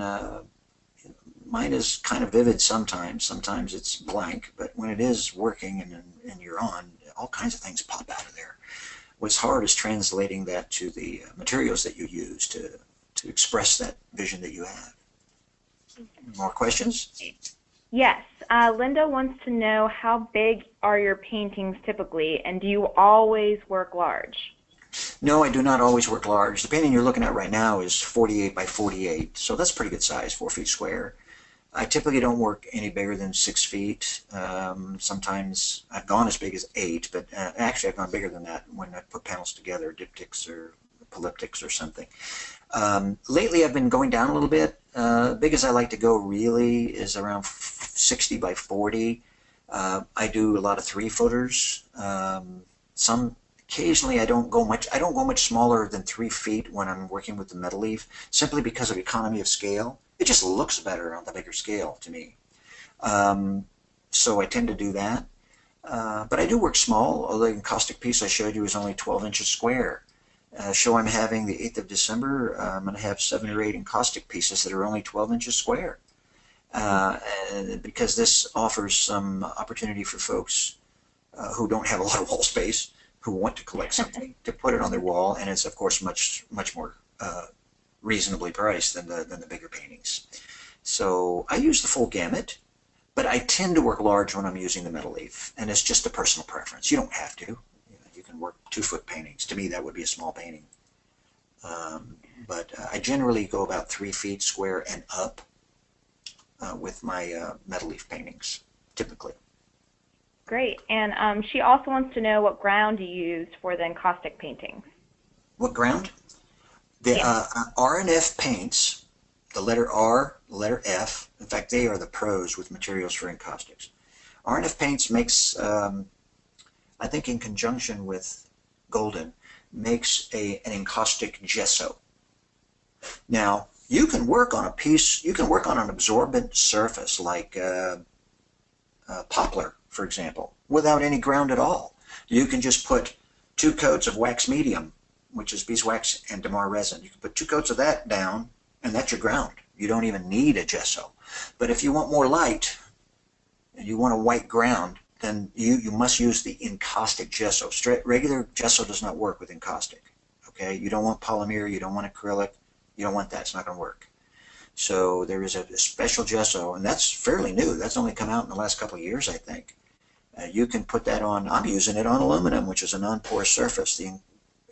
S3: mine is kind of vivid sometimes. Sometimes it's blank, but when it is working and you're on, all kinds of things pop out of there. What's hard is translating that to the materials that you use to express that vision that you have. More questions?
S1: Yes. Linda wants to know, how big are your paintings typically, and do you always work large?
S3: No, I do not always work large. The painting you're looking at right now is 48 by 48, so that's pretty good size, 4 feet square. I typically don't work any bigger than 6 feet. Sometimes I've gone as big as 8, but actually I've gone bigger than that when I put panels together, diptychs or polyptychs or something. Lately I've been going down a little bit. Big as I like to go really is around 60 by 40. I do a lot of 3-footers. Occasionally I don't go much smaller than 3 feet when I'm working with the metal leaf, simply because of economy of scale. It just looks better on the bigger scale to me. So I tend to do that. But I do work small. The encaustic piece I showed you is only 12 inches square. Show I'm having the 8th of December, I'm going to have 7 or 8 encaustic pieces that are only 12 inches square. And because this offers some opportunity for folks who don't have a lot of wall space, who want to collect something, to put it on their wall, and it's of course much more reasonably priced than the bigger paintings. So I use the full gamut, but I tend to work large when I'm using the metal leaf, and it's just a personal preference. You don't have to. You can work 2-foot paintings. To me, that would be a small painting. But I generally go about 3 feet square and up with my metal leaf paintings, typically.
S1: Great. And she also wants to know what ground you use for the encaustic paintings.
S3: What ground? The R and F paints, the letter R, the letter F, in fact, they are the pros with materials for encaustics. R and F paints makes, I think in conjunction with Golden, makes an encaustic gesso. Now, you can work on a piece, you can work on an absorbent surface like poplar, for example, without any ground at all. You can just put 2 coats of wax medium which is beeswax and damar resin. You can put 2 coats of that down, and that's your ground. You don't even need a gesso. But if you want more light, and you want a white ground, then you must use the encaustic gesso. Regular gesso does not work with encaustic. Okay, you don't want polymer, you don't want acrylic, you don't want that. It's not going to work. So there is a special gesso, and that's fairly new. That's only come out in the last couple of years, I think. You can put that on. I'm using it on aluminum, which is a non-porous surface. The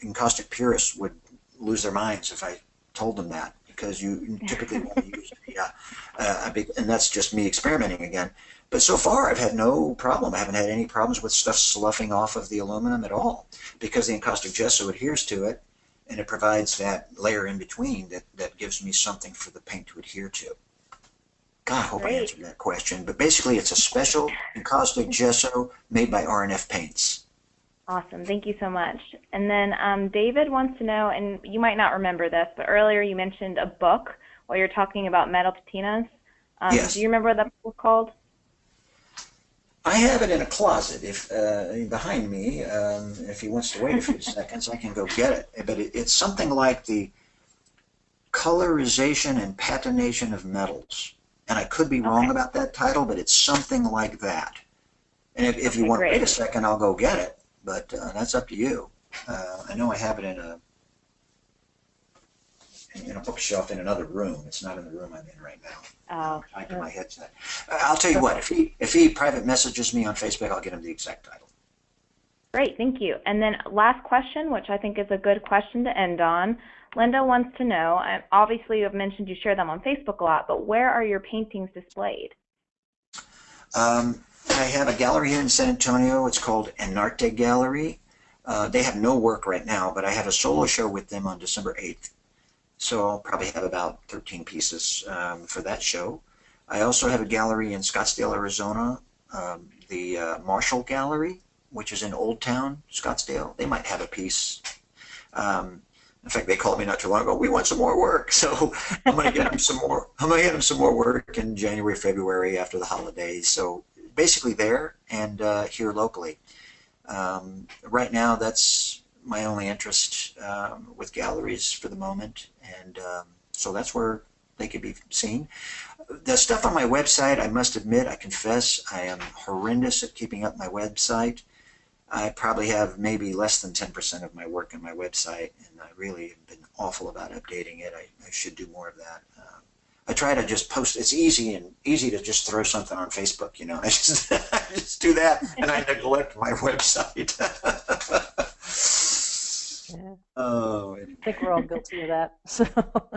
S3: encaustic purists would lose their minds if I told them that, because you typically want to use and that's just me experimenting again. But so far, I've had no problem. I haven't had any problems with stuff sloughing off of the aluminum at all, because the encaustic gesso adheres to it, and it provides that layer in between that gives me something for the paint to adhere to. God, I hope I answered that question. But basically, it's a special encaustic gesso made by R&F Paints.
S1: Awesome. Thank you so much. And then David wants to know, and you might not remember this, but earlier you mentioned a book while you're talking about metal patinas.
S3: Yes.
S1: Do you remember what that book was called?
S3: I have it in a closet behind me. If he wants to wait a few seconds, I can go get it. But it's something like the colorization and patination of metals. And I could be wrong about that title, but it's something like that. And if you want to wait a second, I'll go get it. But that's up to you. I know I have it in a bookshelf in another room. It's not in the room I'm in right now. Tied to my headset. I'll tell you what. If he private messages me on Facebook, I'll get him the exact title.
S1: Great, thank you. And then last question, which I think is a good question to end on. Linda wants to know, and obviously you have mentioned you share them on Facebook a lot, but where are your paintings displayed?
S3: I have a gallery here in San Antonio. It's called Enarte Gallery. They have no work right now, but I have a solo show with them on December 8th. So I'll probably have about 13 pieces for that show. I also have a gallery in Scottsdale, Arizona, the Marshall Gallery, which is in Old Town, Scottsdale. They might have a piece. In fact, they called me not too long ago. We want some more work, so I'm going to get them some more. I'm going to get them some more work in January, February after the holidays. So basically there and here locally. Right now, that's my only interest with galleries for the moment, and so that's where they could be seen. The stuff on my website, I must admit, I confess, I am horrendous at keeping up my website. I probably have maybe less than 10% of my work on my website, and I really have been awful about updating it. I should do more of that. I try to just post. It's easy to just throw something on Facebook, you know. I just do that, and I neglect my website.
S2: Yeah.
S3: Oh, anyway.
S2: I think we're all guilty of that. So.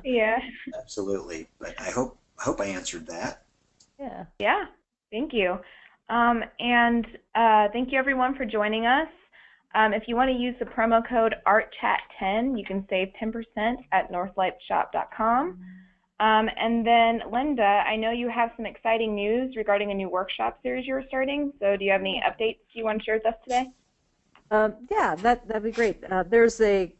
S1: Yeah.
S3: Absolutely. But I hope I answered that.
S2: Yeah.
S1: Yeah. Thank you. Thank you everyone for joining us. If you want to use the promo code ARTCHAT10, you can save 10% at northlightshop.com. And then Linda, I know you have some exciting news regarding a new workshop series you're starting. So do you have any updates you want to share with us today?
S2: Yeah, that'd be great. There's a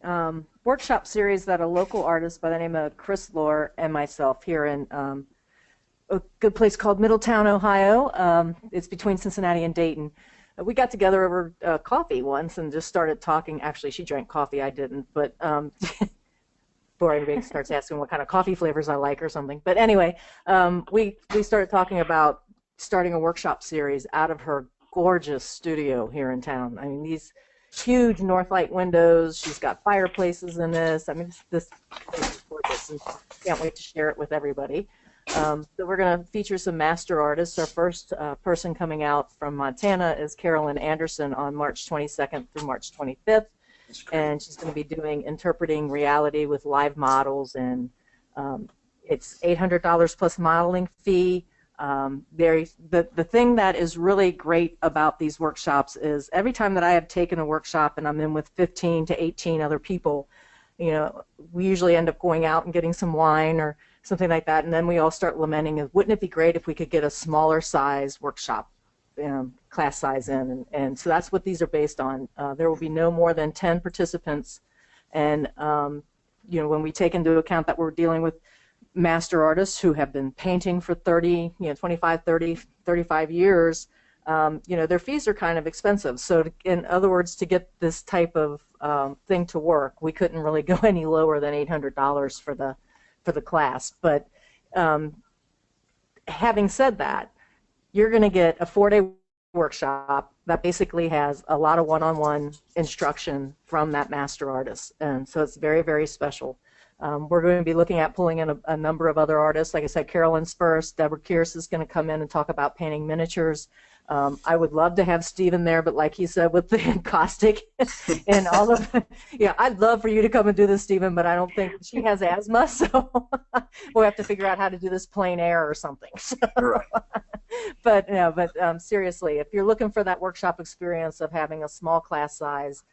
S2: workshop series that a local artist by the name of Chris Lowe and myself here in a good place called Middletown, Ohio. It's between Cincinnati and Dayton. We got together over coffee once and just started talking. Actually, she drank coffee, I didn't, but before everybody starts asking what kind of coffee flavors I like or something. But anyway, we started talking about starting a workshop series out of her gorgeous studio here in town. I mean, these huge Northlight windows. She's got fireplaces in this. I mean, this place is gorgeous, and can't wait to share it with everybody. So we're going to feature some master artists. Our first person coming out from Montana is Carolyn Anderson on March 22nd through March 25th, and she's going to be doing interpreting reality with live models, and it's $800 plus modeling fee. The thing that is really great about these workshops is every time that I have taken a workshop and I'm in with 15 to 18 other people, you know, we usually end up going out and getting some wine or something like that, and then we all start lamenting, wouldn't it be great if we could get a smaller size workshop class size in, and so that's what these are based on. There will be no more than 10 participants, and you know, when we take into account that we're dealing with master artists who have been painting for 30, 25, 30, 35 years, their fees are kind of expensive. So in other words, to get this type of thing to work, we couldn't really go any lower than $800 for the class. But having said that, you're going to get a 4-day workshop that basically has a lot of one-on-one instruction from that master artist, and so it's very, very special. We're going to be looking at pulling in a number of other artists. Like I said, Carolyn's first. Deborah Kearse is going to come in and talk about painting miniatures. I would love to have Stephen there, but like he said, with the encaustic and all of I'd love for you to come and do this, Stephen, but I don't think she has asthma, so we'll have to figure out how to do this plein air or something. So,
S3: Right.
S2: but seriously, if you're looking for that workshop experience of having a small class size,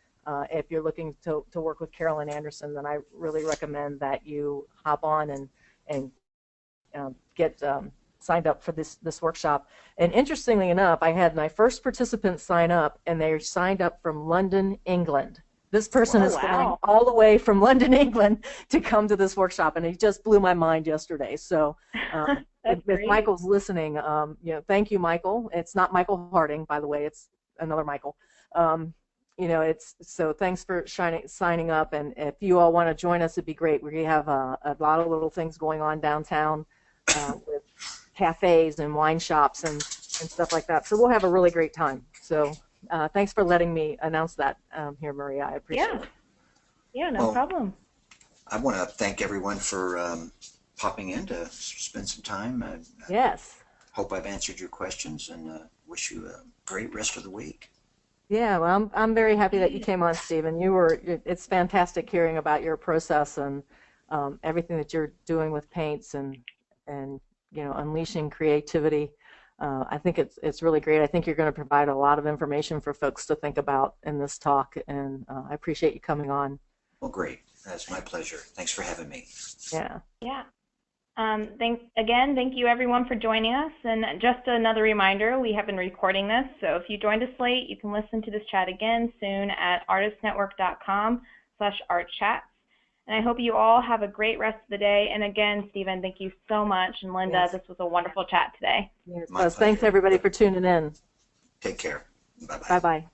S2: if you're looking to work with Carolyn Anderson, then I really recommend that you hop on and get signed up for this workshop. And interestingly enough, I had my first participant sign up, and they signed up from London, England. This person is flying all the way from London, England to come to this workshop, and it just blew my mind yesterday. So if Michael's listening, thank you, Michael. It's not Michael Harding, by the way. It's another Michael. So thanks for signing up, and if you all want to join us, it'd be great. We have a lot of little things going on downtown with cafes and wine shops and stuff like that. So we'll have a really great time. So thanks for letting me announce that here, Maria. I appreciate it.
S1: Yeah, no problem.
S3: I want to thank everyone for popping in to spend some time.
S2: Yes.
S3: Hope I've answered your questions, and wish you a great rest of the week.
S2: Yeah, well, I'm very happy that you came on, Stephen. It's fantastic hearing about your process and everything that you're doing with paints and unleashing creativity. I think it's really great. I think you're going to provide a lot of information for folks to think about in this talk, and I appreciate you coming on.
S3: Well, great. That's my pleasure. Thanks for having me.
S2: Yeah.
S1: Yeah. Thank you everyone for joining us. And just another reminder, we have been recording this, so if you joined us late, you can listen to this chat again soon at artistnetwork.com/artchats. And I hope you all have a great rest of the day. And again, Stephen, thank you so much. And Linda, This was a wonderful chat today.
S2: Yes. Thanks everybody for tuning in.
S3: Take care. Bye-bye.
S2: Bye-bye.